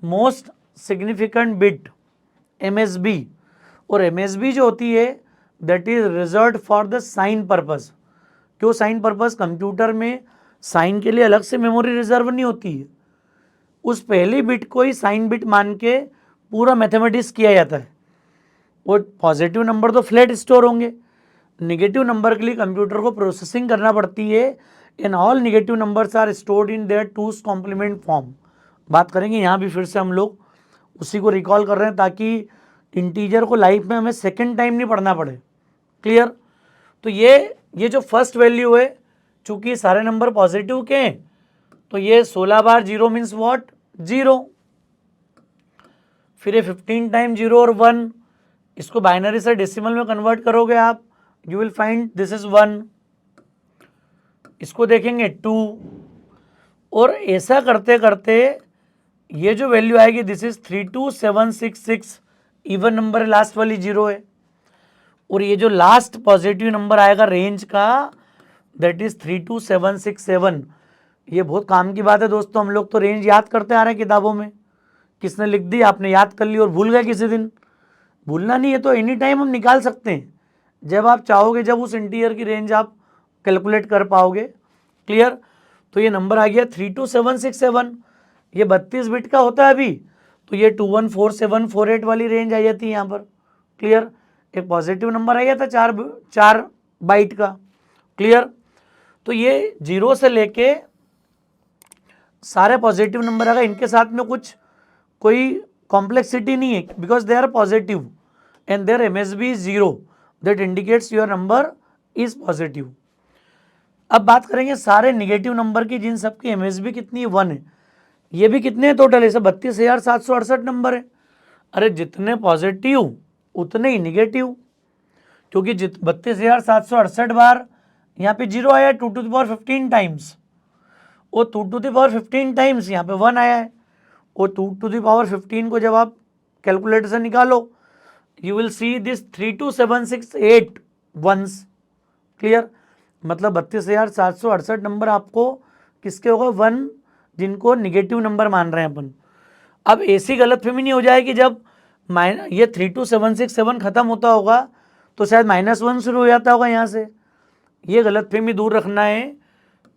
S1: most significant bit, MSB. और एमएसबी जो होती है that is reserved for the sign purpose. क्यों साइन पर्पस, कंप्यूटर में साइन के लिए अलग से मेमोरी रिजर्व नहीं होती है, उस पहली बिट को ही साइन बिट मान के पूरा मैथमेटिक्स किया जाता है। और पॉजिटिव नंबर तो फ्लैट स्टोर होंगे, नेगेटिव नंबर के लिए कंप्यूटर को प्रोसेसिंग करना पड़ती है, and all negative numbers are stored in their two's complement form. बात करेंगे यहाँ भी, फिर से हम लोग उसी को रिकॉल कर रहे हैं ताकि इंटीजर को लाइफ में हमें सेकेंड टाइम नहीं पढ़ना पड़े। क्लियर। तो ये जो फर्स्ट वैल्यू है, चूंकि सारे नंबर पॉजिटिव के हैं, तो ये 16 बार 0 मीन्स व्हाट, 0। फिर ये 15 टाइम 0 और 1, इसको बाइनरी से डेसिमल में कन्वर्ट करोगे आप, you will find this is 1। इसको देखेंगे 2, और ऐसा करते करते ये जो वैल्यू आएगी दिस इज 32766, इवन नंबर है, लास्ट वाली 0 है। और ये जो लास्ट पॉजिटिव नंबर आएगा रेंज का, दैट इज 32767। ये बहुत काम की बात है दोस्तों, हम लोग तो रेंज याद करते आ रहे हैं किताबों में। किसने लिख दी, आपने याद कर ली और भूल गए किसी दिन। भूलना नहीं है तो एनी टाइम हम निकाल सकते हैं, जब आप चाहोगे, जब उस इंटीजर की रेंज आप कैलकुलेट कर पाओगे। क्लियर। तो ये नंबर आ गया 32767, ये 32 बिट का होता है अभी, तो ये 214748 वाली रेंज आ जाती है यहाँ पर। क्लियर। एक पॉजिटिव नंबर आ गया था 4 बाइट का। क्लियर। तो ये 0 से लेके सारे पॉजिटिव नंबर आ गए, इनके साथ में कुछ कोई कॉम्प्लेक्सिटी नहीं है, because they are positive and there MSB is 0, that indicates your number is positive. अब बात करेंगे सारे निगेटिव नंबर की, जिन सबकी एमएसबी कितनी है, 1 है। ये भी कितने हैं टोटल, ऐसे 32,768 नंबर है। अरे जितने पॉजिटिव उतने ही निगेटिव, क्योंकि 32,768 बार यहाँ पे 0 आया है 2 टू द पावर 15 टाइम्स, और 2 टू द पावर 15 टाइम्स यहाँ पे 1 आया है। और 2 टू द पावर 15 को जब आप कैलकुलेटर से निकालो, you will see this 32768 ones. Clear. मतलब 32,768 नंबर आपको किसके होगा, 1, जिनको निगेटिव नंबर मान रहे हैं अपन। अब ऐसी गलतफहमी नहीं हो जाए कि जब ये 32767 खत्म होता होगा तो शायद -1 शुरू हो जाता होगा यहाँ से, ये गलतफहमी दूर रखना है।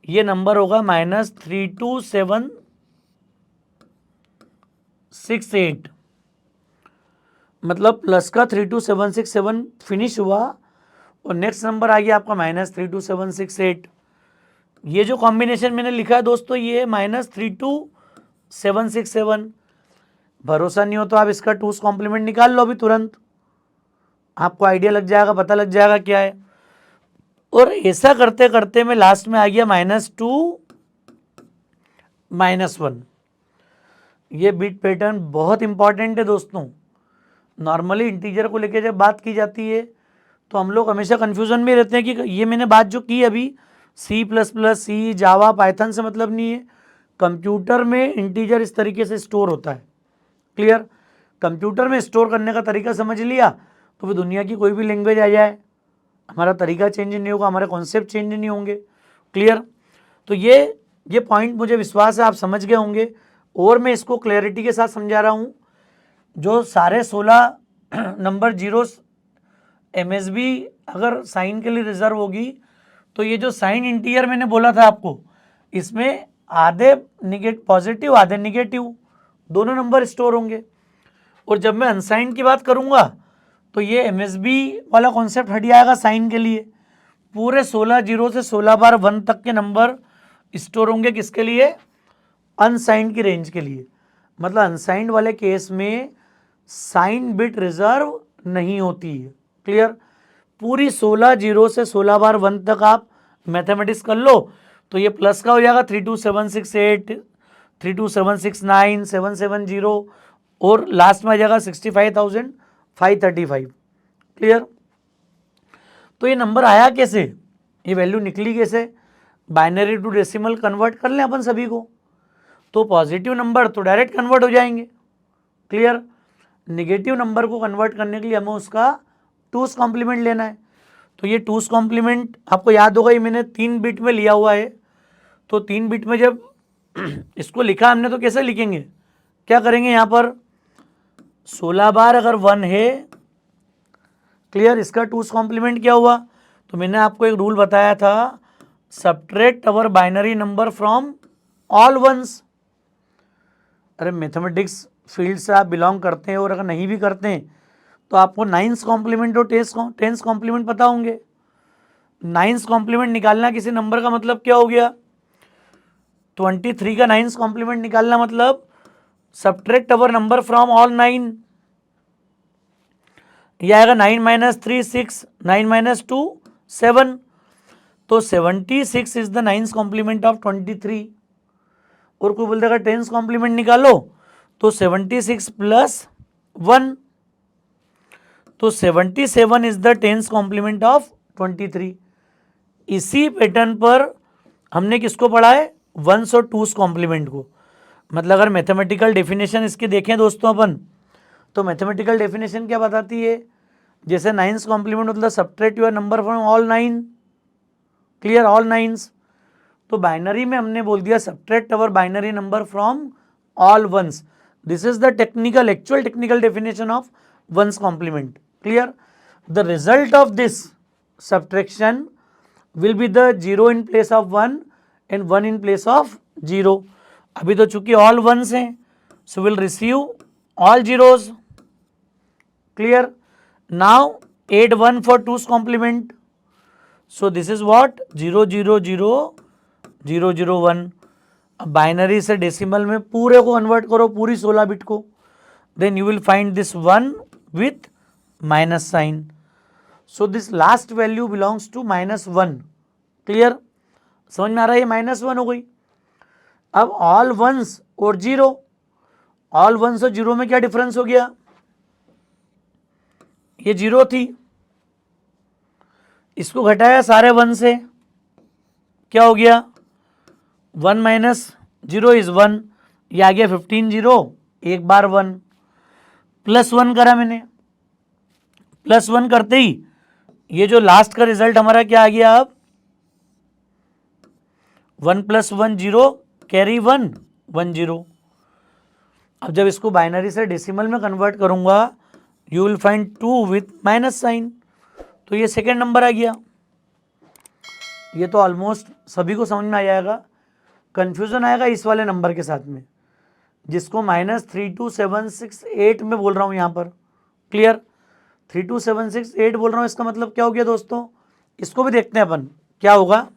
S1: ये नंबर होगा -32768, मतलब प्लस का 32767 फिनिश हुआ और नेक्स्ट नंबर आ गया आपका -32768। ये जो कॉम्बिनेशन मैंने लिखा है दोस्तों ये -32767। भरोसा नहीं हो तो आप इसका टूस कॉम्प्लीमेंट निकाल लो अभी तुरंत, आपको आइडिया लग जाएगा, पता लग जाएगा क्या है। और ऐसा करते करते मैं लास्ट में आ गया -2 -1। ये बीट पैटर्न बहुत इंपॉर्टेंट है दोस्तों। नॉर्मली इंटीजर को लेके जब बात की जाती है तो हम लोग हमेशा कन्फ्यूजन में रहते हैं कि ये मैंने बात जो की अभी C++, सी, जावा, पाइथन से मतलब नहीं है। कंप्यूटर में इंटीजर इस तरीके से स्टोर होता है। क्लियर? कंप्यूटर में स्टोर करने का तरीका समझ लिया तो फिर दुनिया की कोई भी लैंग्वेज आ जाए हमारा तरीका चेंज नहीं होगा, हमारे कॉन्सेप्ट चेंज नहीं होंगे। क्लियर? तो ये पॉइंट मुझे विश्वास है आप समझ गए होंगे और मैं इसको क्लैरिटी के साथ समझा रहा हूँ। जो सारे 16 नंबर जीरोस MSB अगर साइन के लिए रिजर्व होगी तो ये जो साइन इंटीजर मैंने बोला था आपको इसमें आधे पॉजिटिव आधे निगेटिव दोनों नंबर स्टोर होंगे। और जब मैं अनसाइन की बात करूंगा तो ये MSB वाला कॉन्सेप्ट हट जाएगा साइन के लिए। पूरे 16 जीरो से 16 बार 1 तक के नंबर स्टोर होंगे किसके लिए? अनसाइंड की रेंज के लिए। मतलब अनसाइंड वाले केस में साइन बिट रिजर्व नहीं होती है। क्लियर? पूरी 16 जीरो से 16 बार 1 तक आप मैथमेटिक्स कर लो तो ये प्लस का हो जाएगा 32768, 32769, 770 और लास्ट में आ जाएगा 65,535। क्लियर? तो ये नंबर आया कैसे, ये वैल्यू निकली कैसे? बाइनरी टू डेसिमल कन्वर्ट कर लें अपन सभी को तो पॉजिटिव नंबर तो डायरेक्ट कन्वर्ट हो जाएंगे। क्लियर? नेगेटिव नंबर को कन्वर्ट करने के लिए हमें उसका टूस कॉम्प्लीमेंट लेना है। तो ये टूस कॉम्प्लीमेंट आपको याद होगा ये मैंने 3 बिट में लिया हुआ है। तो 3 बिट में जब इसको लिखा हमने तो कैसे लिखेंगे, क्या करेंगे यहाँ पर 16 बार अगर 1 है। क्लियर? इसका टूस कॉम्प्लीमेंट क्या हुआ? तो मैंने आपको एक रूल बताया था, subtract our binary number from all ones. अरे मैथमेटिक्स फील्ड से आप बिलोंग करते हैं और अगर नहीं भी करते हैं तो आपको 9th कॉम्प्लीमेंट और 10th कॉम्प्लीमेंट पता होंगे। 9th कॉम्प्लीमेंट निकालना किसी नंबर का मतलब क्या हो गया? 23 का 9th कॉम्प्लीमेंट निकालना मतलब subtract our number from all 9। यह आएगा 9 - 3 6, 9 - 2 7। तो 76 is the 9th complement of 23। और कोई बोल देगा 10th कॉम्प्लीमेंट निकालो तो 76 + 1 तो 77 is the 10th complement of 23। इसी पैटर्न पर हमने किसको पढ़ा है? 1s और 2s कॉम्प्लीमेंट को। मतलब अगर मैथमेटिकल डेफिनेशन इसके देखें दोस्तों अपन तो मैथमेटिकल डेफिनेशन क्या बताती है? जैसे 9th कॉम्प्लीमेंट मतलब subtract your number from all 9। Clear? All 9s। तो बाइनरी में हमने बोल दिया subtract our binary number from all ones. This is the actual technical definition of 1s complement. Clear? The result of this subtraction will be the 0 in place of 1 and 1 in place of 0। अभी तो चूंकि all ones हैं so will receive all zeros. Clear? Now add 1 for 2s complement. So this is what 0 0 0 0 0 1। अब binary से decimal में पूरे को convert करो, पूरी 16 बिट को, then you will find this 1 with minus sign. So this last value belongs to -1। Clear? समझ में आ रहा है? ये -1 हो गई। अब ऑल वंस और 0, ऑल वंस और 0 में क्या डिफरेंस हो गया? ये 0 थी, इसको घटाया सारे 1 से, क्या हो गया? 1 - 0 इज 1। ये आ गया 15 0, एक बार 1 +1 करा मैंने। +1 करते ही ये जो लास्ट का रिजल्ट हमारा क्या आ गया? अब 1 + 1 0 कैरी 1 1 0। अब जब इसको बाइनरी से डेसिमल में कन्वर्ट करूंगा you will find 2 with minus sign. तो ये सेकेंड नंबर आ गया। ये तो ऑलमोस्ट सभी को समझ में आ जाएगा। कंफ्यूजन आएगा इस वाले नंबर के साथ में जिसको -32768 में बोल रहा हूँ यहाँ पर। क्लियर, 32768 बोल रहा हूँ, इसका मतलब क्या हो गया दोस्तों, इसको भी देखते हैं अपन क्या होगा।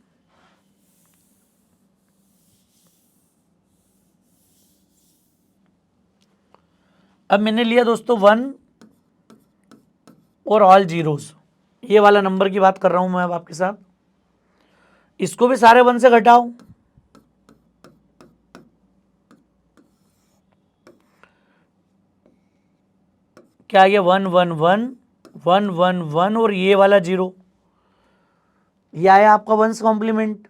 S1: अब मैंने लिया दोस्तों 1 और ऑल जीरोस, ये वाला नंबर की बात कर रहा हूं मैं अब आपके साथ। इसको भी सारे 1 से घटाओ, क्या ये 1 1 1 1 1 1 और ये वाला 0, ये आया आपका 1's कॉम्प्लीमेंट।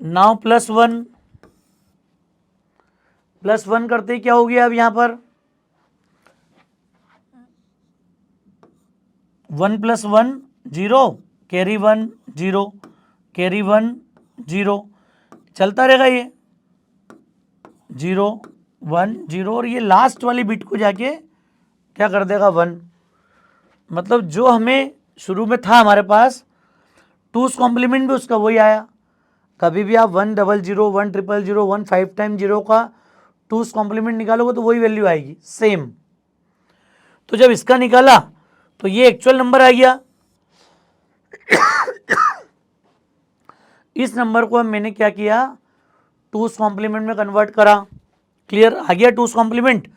S1: नाउ +1 करते ही क्या हो गया अब यहां पर 1 + 1 0, कैरी 1 0, कैरी 1 0, चलता रहेगा ये 0 1 0, और ये लास्ट वाली बिट को जाके क्या कर देगा 1। मतलब जो हमें शुरू में था हमारे पास 2's कॉम्प्लीमेंट भी उसका वही आया। कभी भी आप 1 0 0 1 0 0 1 5 टाइम 0 का 2's कॉम्प्लीमेंट निकालोगे तो वही वैल्यू आएगी सेम। तो जब इसका निकाला तो ये एक्चुअल नंबर आ गया। इस नंबर को मैंने क्या किया, 2's कॉम्प्लीमेंट में कन्वर्ट करा। क्लियर, आ गया 2's कॉम्प्लीमेंट।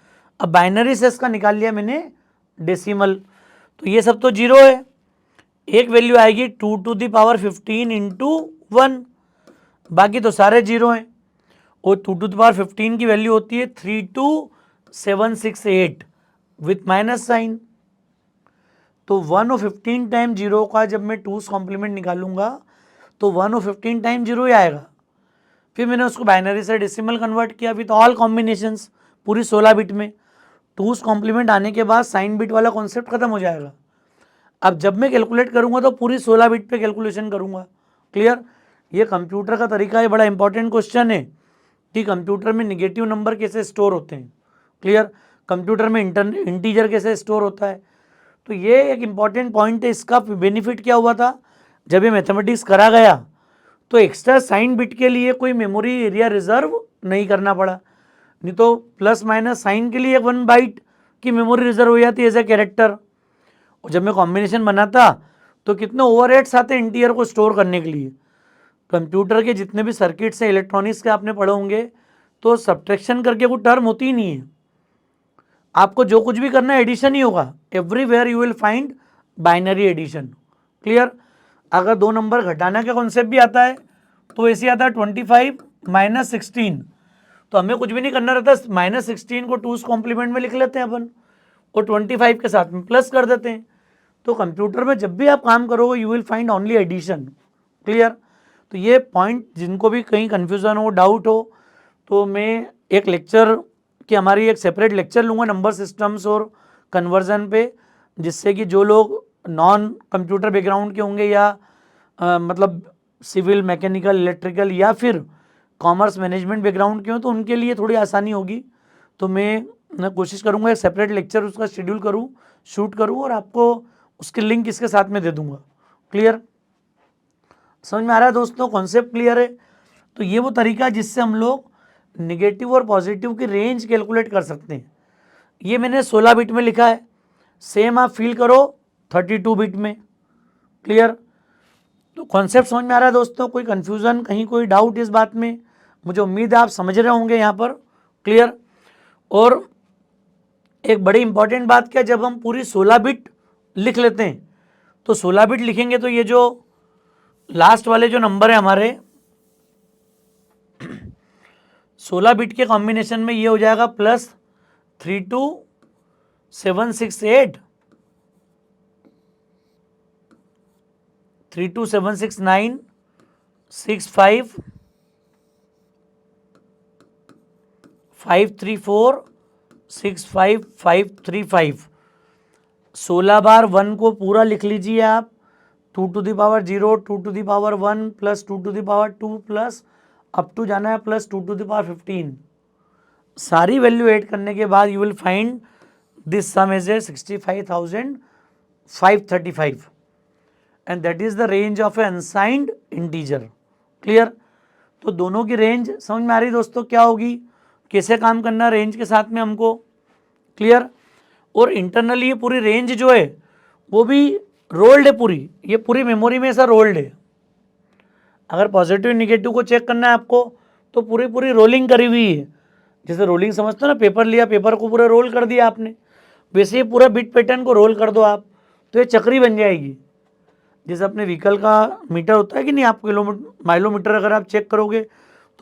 S1: अब बाइनरी से इसका निकाल लिया मैंने डेसिमल, तो ये सब तो 0 है। एक वैल्यू आएगी 2⁵ इंटू 1, बाकी तो सारे 0 हैं। और 2⁵ की वैल्यू होती है 32768 विथ माइनस साइन। तो 1 और 15 टाइम 0 का जब मैं 2's कॉम्प्लीमेंट निकालूंगा तो 1 और 15 टाइम 0 ही आएगा। फिर मैंने उसको बाइनरी से डेसिमल कन्वर्ट किया विथ ऑल कॉम्बिनेशंस, पूरी 16 बिट में। 2's कॉम्प्लीमेंट आने के बाद साइन बिट वाला कॉन्सेप्ट खत्म हो जाएगा। अब जब मैं कैलकुलेट करूंगा तो पूरी 16 बिट पे कैलकुलेशन करूंगा। क्लियर, ये कंप्यूटर का तरीका है, बड़ा इंपॉर्टेंट क्वेश्चन है कि कंप्यूटर में निगेटिव नंबर कैसे स्टोर होते हैं। क्लियर, कंप्यूटर में इंटीजर कैसे स्टोर होता है। तो ये एक इम्पॉर्टेंट पॉइंट है। इसका बेनिफिट क्या हुआ था, जब ये मैथमेटिक्स करा गया तो एक्स्ट्रा साइन बिट के लिए कोई मेमोरी एरिया रिजर्व नहीं करना पड़ा। नहीं तो प्लस माइनस साइन के लिए 1 बाइट की मेमोरी रिजर्व हो जाती है एज ए कैरेक्टर। और जब मैं कॉम्बिनेशन बनाता तो कितने ओवरहेड्स आते हैं इंटीजर को स्टोर करने के लिए। कंप्यूटर के जितने भी सर्किट्स हैं इलेक्ट्रॉनिक्स के आपने पढ़े होंगे, तो सब्ट्रैक्शन करके कोई टर्म होती ही नहीं है। आपको जो कुछ भी करना है एडिशन ही होगा। Everywhere you will find binary addition. Clear, अगर 2 नंबर घटाना का कॉन्सेप्ट भी आता है तो ऐसे आता है 25 - 16, तो हमें कुछ भी नहीं करना रहता, -16 को 2's कॉम्प्लीमेंट में लिख लेते हैं अपन और 25 के साथ में प्लस कर देते हैं। तो कंप्यूटर में जब भी आप काम करोगे you will find only addition. Clear, तो ये पॉइंट जिनको भी कहीं कन्फ्यूज़न हो, डाउट हो, तो मैं एक लेक्चर कि हमारी एक सेपरेट लेक्चर लूँगा नंबर सिस्टम्स और कन्वर्जन पे, जिससे कि जो लोग नॉन कंप्यूटर बैकग्राउंड के होंगे या मतलब सिविल, मैकेनिकल, इलेक्ट्रिकल या फिर कॉमर्स मैनेजमेंट बैकग्राउंड के हो, तो उनके लिए थोड़ी आसानी होगी। तो मैं कोशिश करूँगा एक सेपरेट लेक्चर उसका शेड्यूल करूँ, शूट करूँ और आपको उसके लिंक इसके साथ में दे दूँगा। क्लियर, समझ में आ रहा है दोस्तों, कॉन्सेप्ट क्लियर है। तो ये वो तरीका है जिससे हम लोग निगेटिव और पॉजिटिव की रेंज कैलकुलेट कर सकते हैं। ये मैंने 16 बिट में लिखा है, सेम आप फील करो 32 बिट में। क्लियर, तो कॉन्सेप्ट समझ में आ रहा है दोस्तों, कोई कन्फ्यूज़न, कहीं कोई डाउट इस बात में, मुझे उम्मीद है आप समझ रहे होंगे यहाँ पर। क्लियर, और एक बड़ी इंपॉर्टेंट बात क्या, जब हम पूरी 16 बिट लिख लेते हैं तो 16 बिट लिखेंगे तो ये जो लास्ट वाले जो नंबर है हमारे 16 बिट के कॉम्बिनेशन में ये हो जाएगा +32768 32769 65 534 65535। 16 बार 1 को पूरा लिख लीजिए आप, 2 to the power 0, 2 to the power 1 plus 2 to the power 2 plus up to जाना है प्लस 2 to the power 15। सारी वैल्यू ऐड करने के बाद you will find this some is 65,535 and that is the range of A unsigned integer. Clear, तो दोनों की range समझ में आ रही दोस्तों क्या होगी, कैसे काम करना रेंज के साथ में हमको। क्लियर, और इंटरनली ये पूरी रेंज जो है वो भी रोल्ड है, पूरी ये पूरी मेमोरी में ऐसा रोल्ड है। अगर पॉजिटिव निगेटिव को चेक करना है आपको तो पूरी पूरी रोलिंग करी हुई है। जैसे रोलिंग समझते हो ना, पेपर लिया, पेपर को पूरा रोल कर दिया आपने, वैसे ही पूरा बिट पैटर्न को रोल कर दो आप, तो ये चक्री बन जाएगी। जैसे अपने व्हीकल का मीटर होता है कि नहीं, आप किलोमीटर माइलोमीटर अगर आप चेक करोगे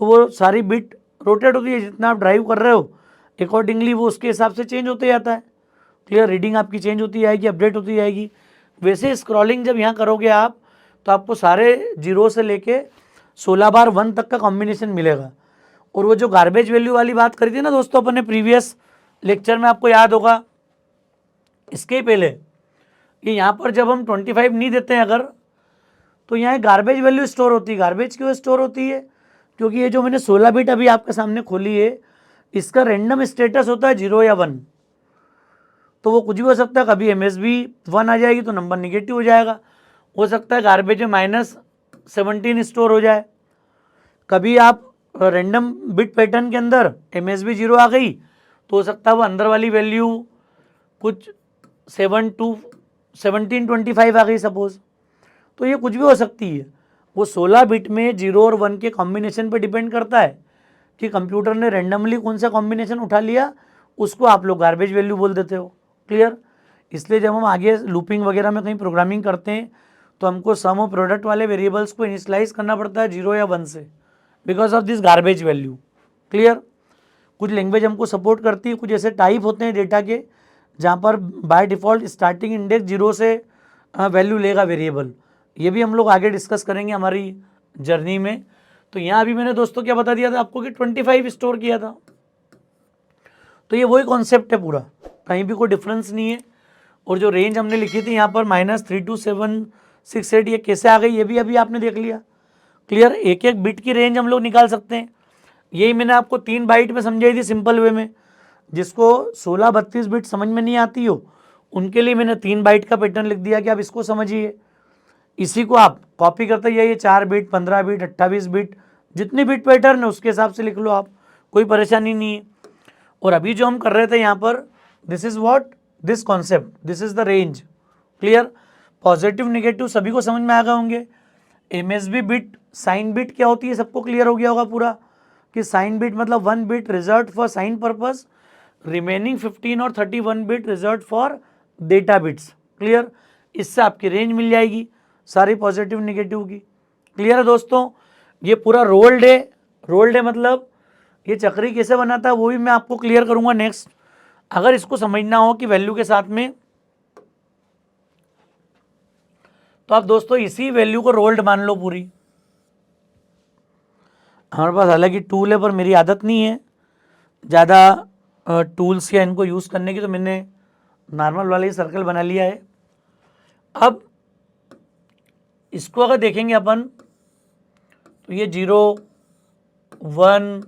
S1: तो वो सारी बिट रोटेट होती है, जितना आप ड्राइव कर रहे हो अकॉर्डिंगली वो उसके हिसाब से चेंज होते जाता है। क्लियर, रीडिंग आपकी चेंज होती जाएगी, अपडेट होती जाएगी। वैसे स्क्रॉलिंग जब यहाँ करोगे आप तो आपको सारे जीरो से लेके 16 बार 1 तक का कॉम्बिनेशन मिलेगा। और वो जो गार्बेज वैल्यू वाली बात करी थी ना दोस्तों अपन ने प्रीवियस लेक्चर में, आपको याद होगा, इसके ही पहले कि यहाँ पर जब हम 25 नहीं देते हैं अगर, तो यहाँ गार्बेज वैल्यू स्टोर होती है। गार्बेज क्यों स्टोर होती है? क्योंकि ये जो मैंने 16 बिट अभी आपके सामने खोली है, इसका रैंडम स्टेटस होता है 0 या 1। तो वो कुछ भी हो सकता है, कभी MSB 1 आ जाएगी तो नंबर निगेटिव हो जाएगा, हो सकता है गार्बेज में -17 स्टोर हो जाए, कभी आप रैंडम बिट पैटर्न के अंदर MSB 0 आ गई तो हो सकता है वो अंदर वाली वैल्यू कुछ 1725 आ गई सपोज। तो ये कुछ भी हो सकती है। वो 16 बिट में 0 और 1 के कॉम्बिनेशन पे डिपेंड करता है कि कंप्यूटर ने रैंडमली कौन सा कॉम्बिनेशन उठा लिया, उसको आप लोग गार्बेज वैल्यू बोल देते हो। क्लियर, इसलिए जब हम आगे लूपिंग वगैरह में कहीं प्रोग्रामिंग करते हैं तो हमको सम और प्रोडक्ट वाले वेरिएबल्स को इनिशियलाइज करना पड़ता है 0 या 1 से, because of this garbage value. Clear, कुछ लैंग्वेज हमको सपोर्ट करती है, कुछ ऐसे टाइप होते हैं डेटा के जहाँ पर बाय डिफ़ॉल्ट स्टार्टिंग इंडेक्स 0 से वैल्यू लेगा वेरिएबल। ये भी हम लोग आगे डिस्कस करेंगे हमारी जर्नी में। तो यहाँ अभी मैंने दोस्तों क्या बता दिया था आपको कि 25 स्टोर किया था, तो ये वही कॉन्सेप्ट है पूरा, कहीं भी कोई डिफरेंस नहीं है। और जो रेंज हमने लिखी थी यहाँ पर -32768, ये कैसे आ गई ये भी अभी आपने देख लिया। क्लियर, एक एक बिट की रेंज हम लोग निकाल सकते हैं। यही मैंने आपको 3 बाइट में समझाई थी सिंपल वे में। जिसको 16-32 बिट समझ में नहीं आती हो उनके लिए मैंने 3 बाइट का पैटर्न लिख दिया कि आप इसको समझिए। इसी को आप कॉपी करते जाइए, 4 बिट, 15 बिट, 28 बिट, जितनी बिट पैटर्न है उसके हिसाब से लिख लो आप, कोई परेशानी नहीं है। और अभी जो हम कर रहे थे यहाँ पर, this is what, this concept, this is the range. Clear, positive negative सभी को समझ में आ गए होंगे। MSB बिट, साइन बिट क्या होती है सबको क्लियर हो गया होगा पूरा, कि साइन बिट मतलब 1 bit reserve for sign purpose, remaining 15 और 31 bit reserve for data bits. Clear, इससे आपकी रेंज मिल जाएगी सारी पॉजिटिव निगेटिव की। क्लियर है दोस्तों, ये पूरा रोल्ड है। रोल्ड है मतलब ये चक्री कैसे बनाता है वो भी मैं आपको क्लियर करूंगा नेक्स्ट। अगर इसको समझना हो कि वैल्यू के साथ में, तो आप दोस्तों इसी वैल्यू को रोल्ड मान लो पूरी। हमारे पास हालांकि टूल है पर मेरी आदत नहीं है ज़्यादा टूल्स या इनको यूज़ करने की, तो मैंने नॉर्मल वाला ही सर्कल बना लिया है। अब इसको अगर देखेंगे अपन तो ये 0, 1,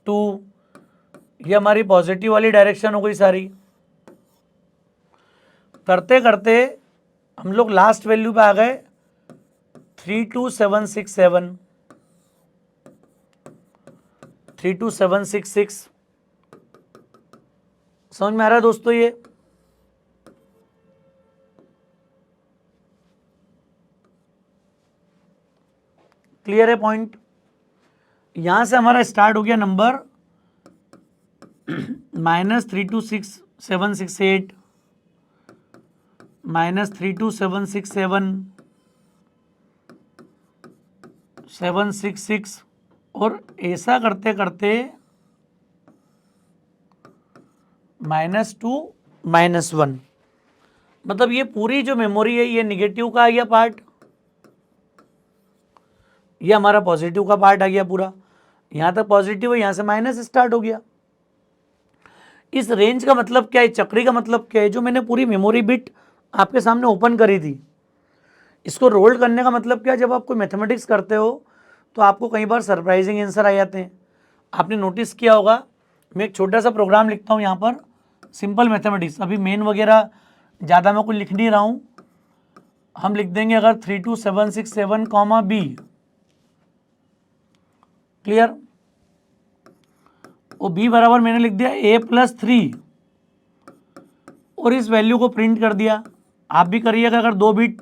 S1: 2 ये हमारी पॉजिटिव वाली डायरेक्शन हो गई सारी। करते करते हम लोग लास्ट वैल्यू पे आ गए 32767, 32766। समझ में आ रहा है दोस्तों? ये क्लियर है पॉइंट? यहां से हमारा स्टार्ट हो गया नंबर -32768, -32767, 766, और ऐसा करते करते -2, -1। मतलब ये पूरी जो मेमोरी है ये निगेटिव का आ गया पार्ट, ये हमारा पॉजिटिव का पार्ट आ गया पूरा। यहाँ तक पॉजिटिव है, यहाँ से माइनस स्टार्ट हो गया। इस रेंज का मतलब क्या है, चक्री का मतलब क्या है, जो मैंने पूरी मेमोरी बिट आपके सामने ओपन करी थी, इसको रोल्ड करने का मतलब क्या है, जब आप कोई मैथमेटिक्स करते हो तो आपको कई बार सरप्राइजिंग आंसर आ जाते हैं। आपने नोटिस किया होगा, मैं एक छोटा सा प्रोग्राम लिखता हूँ यहाँ पर, सिंपल मैथमेटिक्स, अभी मेन वगैरह ज़्यादा मैं कुछ लिख नहीं रहा हूँ। हम लिख देंगे अगर 32767, B। क्लियर, वो B बराबर मैंने लिख दिया A+3 और इस वैल्यू को प्रिंट कर दिया। आप भी करिएगा अगर 2 बिट,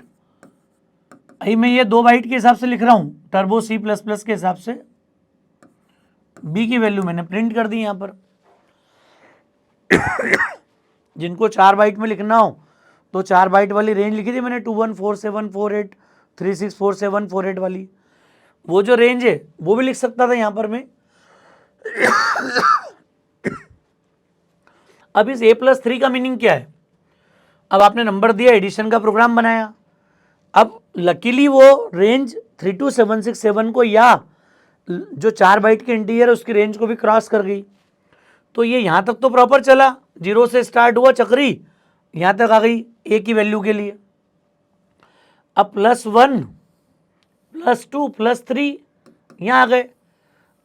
S1: अभी मैं ये 2 बाइट के हिसाब से लिख रहा हूँ, टर्बो C++ के हिसाब से बी की वैल्यू मैंने प्रिंट कर दी यहाँ पर। जिनको 4 बाइट में लिखना हो तो 4 बाइट वाली रेंज लिखी थी मैंने, 214748364748 वाली, वो जो रेंज है वो भी लिख सकता था यहाँ पर मैं। अब इस A+3 का मीनिंग क्या है? अब आपने नंबर दिया, एडिशन का प्रोग्राम बनाया, अब लकीली वो रेंज 32767 को या जो 4 बाइट के इंटीजर है उसकी रेंज को भी क्रॉस कर गई। तो ये यहाँ तक तो प्रॉपर चला, 0 से स्टार्ट हुआ चक्री, यहाँ तक आ गई ए की वैल्यू के लिए। अब +1 +2 +3 यहाँ आ गए।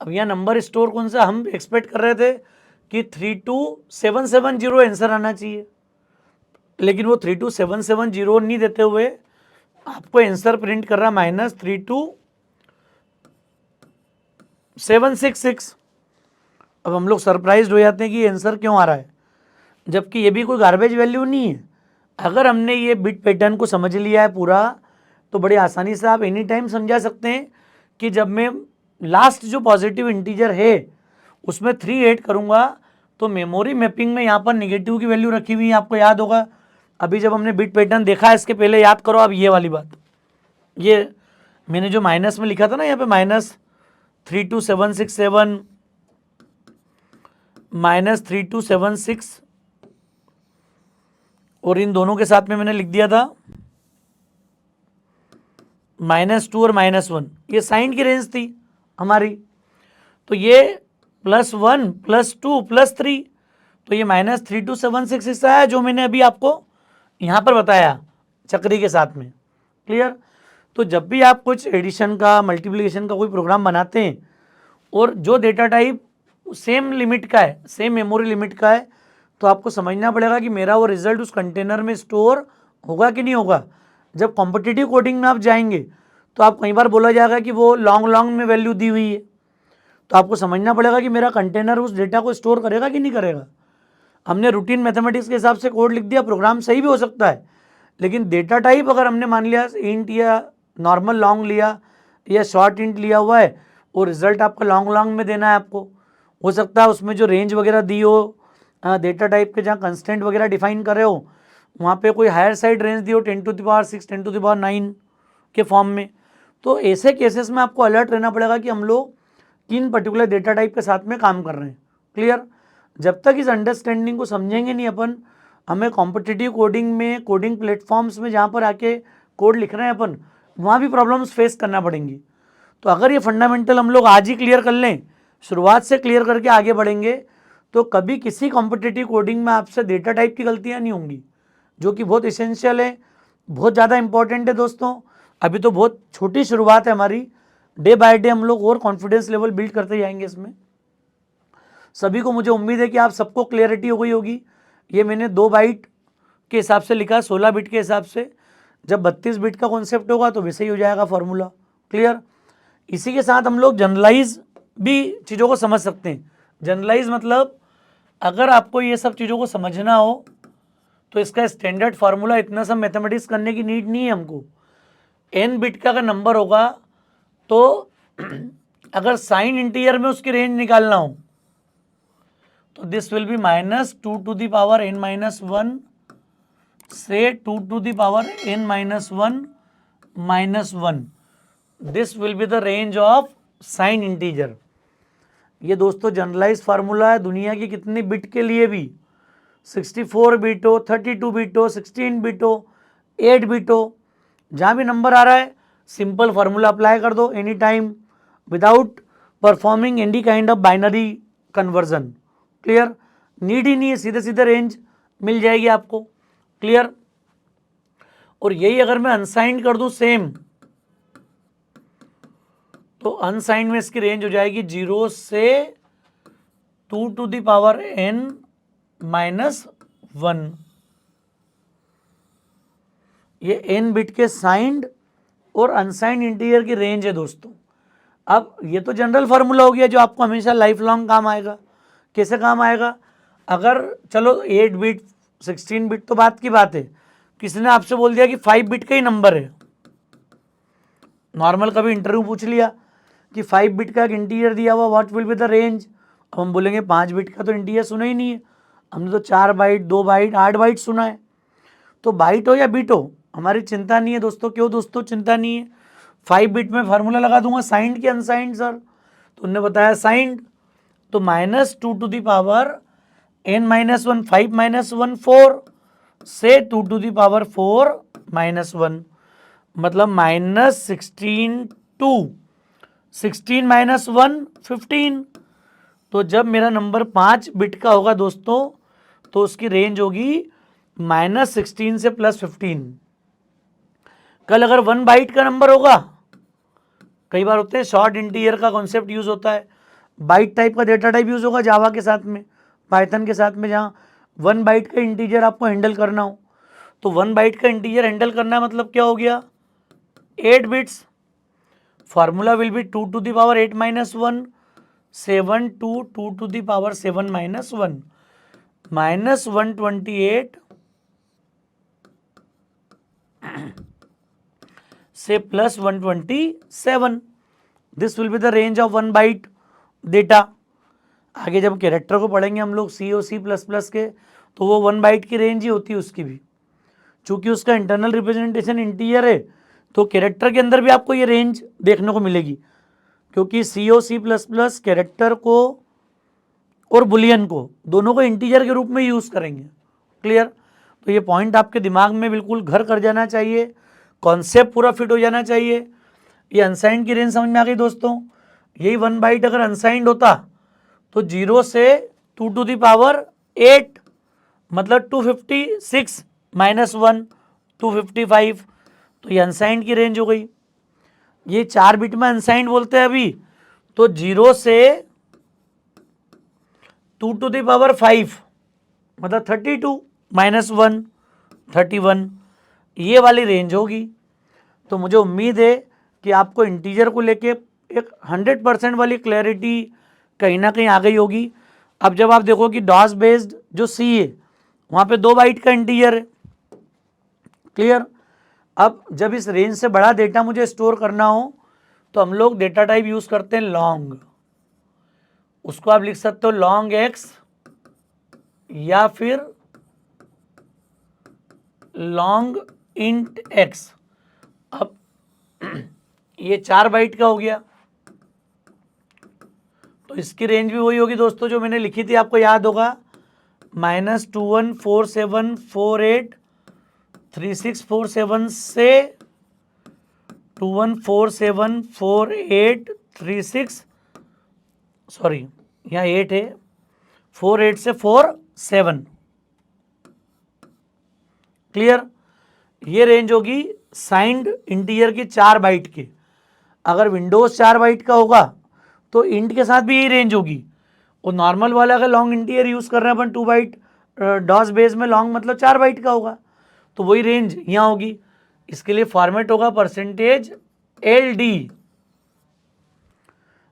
S1: अब यहाँ नंबर स्टोर कौन सा, हम एक्सपेक्ट कर रहे थे कि 32770 आंसर आना चाहिए, लेकिन वो 32770 नहीं देते हुए आपको आंसर प्रिंट कर रहा -32766। अब हम लोग सरप्राइज्ड हो जाते हैं कि ये आंसर क्यों आ रहा है, जबकि ये भी कोई गार्बेज वैल्यू नहीं है। अगर हमने ये बिट पैटर्न को समझ लिया है पूरा, तो बड़ी आसानी से आप एनी टाइम समझा सकते हैं कि जब मैं लास्ट जो पॉजिटिव इंटीजर है उसमें 3 ऐड करूँगा तो मेमोरी मैपिंग में यहाँ पर नेगेटिव की वैल्यू रखी हुई है, आपको याद होगा। अभी जब हमने बिट पैटर्न देखा है इसके पहले, याद करो आप ये वाली बात, ये मैंने जो माइनस में लिखा था ना यहाँ पे -32767 -3276, और इन दोनों के साथ में मैंने लिख दिया था -2 और -1, ये साइन की रेंज थी हमारी। तो ये +1 +2 +3, तो ये -3276 आया जो मैंने अभी आपको यहाँ पर बताया चक्री के साथ में। क्लियर? तो जब भी आप कुछ एडिशन का, मल्टीप्लिकेशन का कोई प्रोग्राम बनाते हैं और जो डेटा टाइप सेम लिमिट का है, सेम मेमोरी लिमिट का है, तो आपको समझना पड़ेगा कि मेरा वो रिजल्ट उस कंटेनर में स्टोर होगा कि नहीं होगा। जब कॉम्पिटिटिव कोडिंग में आप जाएंगे तो आप कई बार बोला जाएगा कि वो लॉन्ग में वैल्यू दी हुई है, तो आपको समझना पड़ेगा कि मेरा कंटेनर उस डेटा को स्टोर करेगा कि नहीं करेगा। हमने रूटीन मैथमेटिक्स के हिसाब से कोड लिख दिया, प्रोग्राम सही भी हो सकता है, लेकिन डेटा टाइप अगर हमने मान लिया इंट या नॉर्मल लॉन्ग लिया या शॉर्ट इंट लिया हुआ है और रिजल्ट आपका लॉन्ग में देना है आपको, हो सकता है उसमें जो रेंज वगैरह दी हो, डेटा टाइप के जहाँ कंस्टेंट वगैरह डिफाइन कर रहे हो वहाँ पे कोई हायर साइड रेंज दी हो 10⁻6 10⁻9 के फॉर्म में। तो ऐसे केसेस में आपको अलर्ट रहना पड़ेगा कि हम लोग किन पर्टिकुलर डेटा टाइप के साथ में काम कर रहे हैं। क्लियर? जब तक इस अंडरस्टैंडिंग को समझेंगे नहीं अपन, हमें कॉम्पिटिटिव कोडिंग में, कोडिंग प्लेटफॉर्म्स में जहाँ पर आके कोड लिख रहे हैं अपन, वहाँ भी प्रॉब्लम्स फेस करना पड़ेंगी। तो अगर ये फंडामेंटल हम लोग आज ही क्लियर कर लें, शुरुआत से क्लियर करके आगे बढ़ेंगे, तो कभी किसी कॉम्पिटिटिव कोडिंग में आपसे डेटा टाइप की गलतियाँ नहीं होंगी, जो कि बहुत इसेंशियल है, बहुत ज़्यादा इंपॉर्टेंट है दोस्तों। अभी तो बहुत छोटी शुरुआत है हमारी, डे बाय डे हम लोग और कॉन्फिडेंस लेवल बिल्ड करते जाएंगे इसमें। सभी को मुझे उम्मीद है कि आप सबको क्लियरिटी हो गई होगी। ये मैंने 2 बाइट के हिसाब से लिखा, 16 बिट के हिसाब से। जब 32 बिट का कॉन्सेप्ट होगा तो वैसे ही हो जाएगा फॉर्मूला। क्लियर? इसी के साथ हम लोग जनरलाइज भी चीज़ों को समझ सकते हैं। जनरलाइज मतलब अगर आपको ये सब चीज़ों को समझना हो तो इसका स्टैंडर्ड फार्मूला, इतना सब मैथमेटिक्स करने की नीड नहीं है हमको। n बिट का अगर नंबर होगा तो अगर साइन इंटीजर में उसकी रेंज निकालना हो तो दिस विल बी -2⁻n-1 से 2⁻n-1 -1, this will be the range of sine integer. ये दोस्तों जनरलाइज फार्मूला है दुनिया की कितनी बिट के लिए भी, 64 बिट हो, 32 बिट हो, 16 बिट हो, 8 बिट हो, जहाँ भी नंबर आ रहा है सिंपल फार्मूला अप्लाई कर दो any time without performing any kind of binary conversion. Clear? Need ही नहीं है, सीधे सीधे रेंज मिल जाएगी आपको। क्लियर? और यही अगर मैं अनसाइंड कर दूं सेम, तो अनसाइंड में इसकी रेंज हो जाएगी 0 से 2⁻n-1। ये n बिट के साइंड और अनसाइंड इंटीजर की रेंज है दोस्तों। अब ये तो जनरल फार्मूला हो गया जो आपको हमेशा लाइफ लॉन्ग काम आएगा। कैसे काम आएगा? अगर चलो 8 बिट 16 बिट तो बात की बात है, किसी ने आपसे बोल दिया कि 5 बिट का ही नंबर है, नॉर्मल कभी इंटरव्यू पूछ लिया कि 5 बिट का एक इंटीजर दिया हुआ, what will be the range, अब हम बोलेंगे 5 बिट का तो इंटीजर सुना ही नहीं है, हमने तो 4 बाइट 2 बाइट 8 बाइट सुना है। तो बाइट हो या बिट हो हमारी चिंता नहीं है दोस्तों। क्यों दोस्तों चिंता नहीं है? 5 बिट में फार्मूला लगा दूंगा साइंड की अनसाइंड सर, तो उन्होंने बताया साइंड, तो -2 n - 1 5 - 1 4 से 2 - 1 मतलब -16 2 16 - 1 15। तो जब मेरा नंबर 5 बिट का होगा दोस्तों तो उसकी रेंज होगी -16 से +15। कल अगर 1 बाइट का नंबर होगा, कई बार होते हैं शॉर्ट इंटीजर का कॉन्सेप्ट यूज होता है, बाइट टाइप का डेटा टाइप यूज होगा जावा के साथ में, पाइथन के साथ में, जहाँ 1 बाइट का इंटीजर आपको हैंडल करना हो। तो 1 बाइट का इंटीजर हैंडल करना है मतलब क्या हो गया, 8 bits. Formula will be 2 to the power 8 - 1 7 to 2 to the power 7 - 1 -128 से +127। This will be the range of 1 byte data. आगे जब कैरेक्टर को पढ़ेंगे हम लोग सी और C++ के, तो वो 1 बाइट की रेंज ही होती है उसकी भी, चूंकि उसका इंटरनल रिप्रेजेंटेशन इंटीजर है, तो कैरेक्टर के अंदर भी आपको ये रेंज देखने को मिलेगी, क्योंकि C और C++ कैरेक्टर को और बुलियन को दोनों को इंटीजर के रूप में यूज़ करेंगे। क्लियर? तो ये पॉइंट आपके दिमाग में बिल्कुल घर कर जाना चाहिए, कॉन्सेप्ट पूरा फिट हो जाना चाहिए। ये अनसाइंड की रेंज समझ में आ गई दोस्तों। यही 1 बाइट अगर अनसाइंड होता तो 0 से 2 to the power 8 मतलब 256 - 1 255, तो ये अनसाइंड की रेंज हो गई। ये 4 बिट में अनसाइंड बोलते हैं अभी, तो 0 से 2 to the power 5 मतलब 32 - 1 31, ये वाली रेंज होगी। तो मुझे उम्मीद है कि आपको इंटीजर को लेके एक 100% वाली क्लैरिटी कहीं ना कहीं आ गई होगी। अब जब आप देखो कि डॉस बेस्ड जो सी है वहाँ पे 2 बाइट का इंटीजर है। क्लियर? अब जब इस रेंज से बड़ा डेटा मुझे स्टोर करना हो तो हम लोग डेटा टाइप यूज करते हैं लॉन्ग। उसको आप लिख सकते हो लॉन्ग एक्स या फिर लॉन्ग इंट एक्स। अब ये 4 बाइट का हो गया, तो इसकी रेंज भी वही होगी दोस्तों जो मैंने लिखी थी, आपको याद होगा, -2147483647 से 21474836, सॉरी यहाँ 8 है, 48 से 47। क्लियर? ये रेंज होगी साइंड इंटीजर की 4 बाइट की। अगर विंडोज 4 बाइट का होगा तो इंट के साथ भी यही रेंज होगी, और नॉर्मल वाला अगर लॉन्ग इंटीजर यूज़ कर रहे हैं अपन 2 बाइट डॉस बेस में, लॉन्ग मतलब 4 बाइट का होगा, तो वही रेंज यहाँ होगी। इसके लिए फॉर्मेट होगा %LD।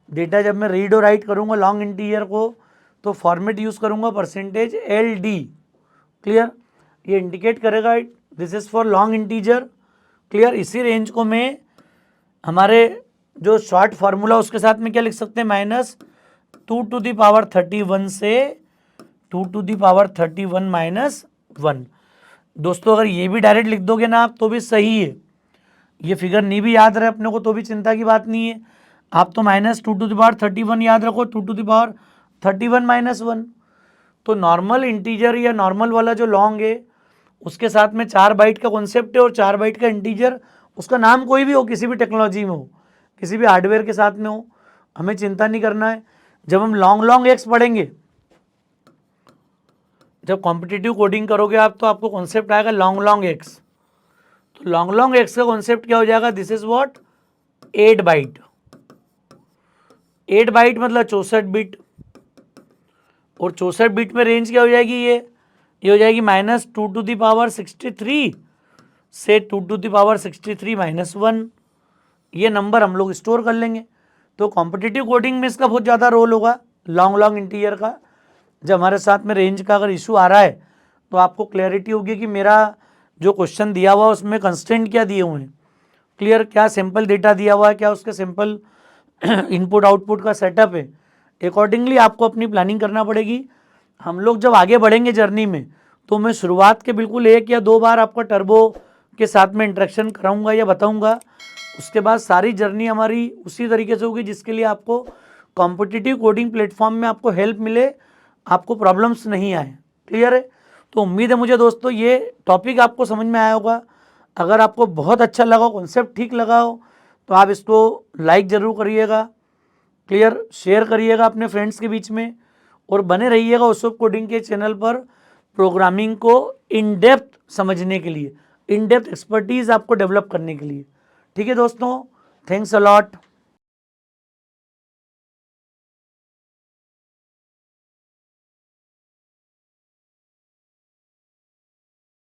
S1: डेटा जब मैं रीड और राइट करूँगा लॉन्ग इंटीजर को तो फॉर्मेट यूज़ करूँगा %LD। क्लियर? ये इंडिकेट करेगा this is for long integer. Clear? इसी रेंज को मैं हमारे जो शॉर्ट फार्मूला उसके साथ में क्या लिख सकते हैं, -2 to the power 31 से 2 to the power 31 - 1। दोस्तों अगर ये भी डायरेक्ट लिख दोगे ना आप तो भी सही है, ये फिगर नहीं भी याद रहे अपने को तो भी चिंता की बात नहीं है। आप तो -2 to the power 31 याद रखो, 2 to the power 31 - 1। तो नॉर्मल इंटीजर या नॉर्मल वाला जो लॉन्ग है उसके साथ में 4 बाइट का कॉन्सेप्ट है, और 4 बाइट का इंटीजर, उसका नाम कोई भी हो, किसी भी टेक्नोलॉजी में हो, किसी भी हार्डवेयर के साथ में हो, हमें चिंता नहीं करना है। जब हम लॉन्ग एक्स पढ़ेंगे, जब कॉम्पिटिटिव कोडिंग करोगे आप, तो आपको कॉन्सेप्ट आएगा लॉन्ग एक्स। तो लॉन्ग एक्स का कॉन्सेप्ट क्या हो जाएगा, this is what 8 byte. 8 byte मतलब 64 बिट, और 64 बिट में रेंज क्या हो जाएगी, ये हो जाएगी -2 to the power 63 से 2 to the power 63 - 1। ये नंबर हम लोग स्टोर कर लेंगे। तो कॉम्पिटिटिव कोडिंग में इसका बहुत ज़्यादा रोल होगा लॉन्ग इंटीजर का। जब हमारे साथ में रेंज का अगर इशू आ रहा है तो आपको क्लैरिटी होगी कि मेरा जो क्वेश्चन दिया हुआ है उसमें कंस्ट्रेंट क्या दिए हुए हैं, क्लियर, क्या सिंपल डेटा दिया हुआ है, क्या उसके सिंपल इनपुट आउटपुट का सेटअप है। अकॉर्डिंगली आपको अपनी प्लानिंग करना पड़ेगी। हम लोग जब आगे बढ़ेंगे जर्नी में तो मैं शुरुआत के बिल्कुल 1 या 2 बार आपका टर्बो के साथ में इंटरेक्शन कराऊंगा या बताऊंगा। उसके बाद सारी जर्नी हमारी उसी तरीके से होगी जिसके लिए आपको कॉम्पिटिटिव कोडिंग प्लेटफॉर्म में आपको हेल्प मिले, आपको प्रॉब्लम्स नहीं आए। क्लियर है? तो उम्मीद है मुझे दोस्तों ये टॉपिक आपको समझ में आया होगा। अगर आपको बहुत अच्छा लगा, कॉन्सेप्ट ठीक लगा हो, तो आप इसको लाइक ज़रूर करिएगा, क्लियर, शेयर करिएगा अपने फ्रेंड्स के बीच में, और बने रहिएगा उसोप कोडिंग के चैनल पर प्रोग्रामिंग को इन डेप्थ समझने के लिए, इन डेप्थ एक्सपर्टीज़ आपको डेवलप करने के लिए। ठीक है दोस्तों, थैंक्स अ लॉट।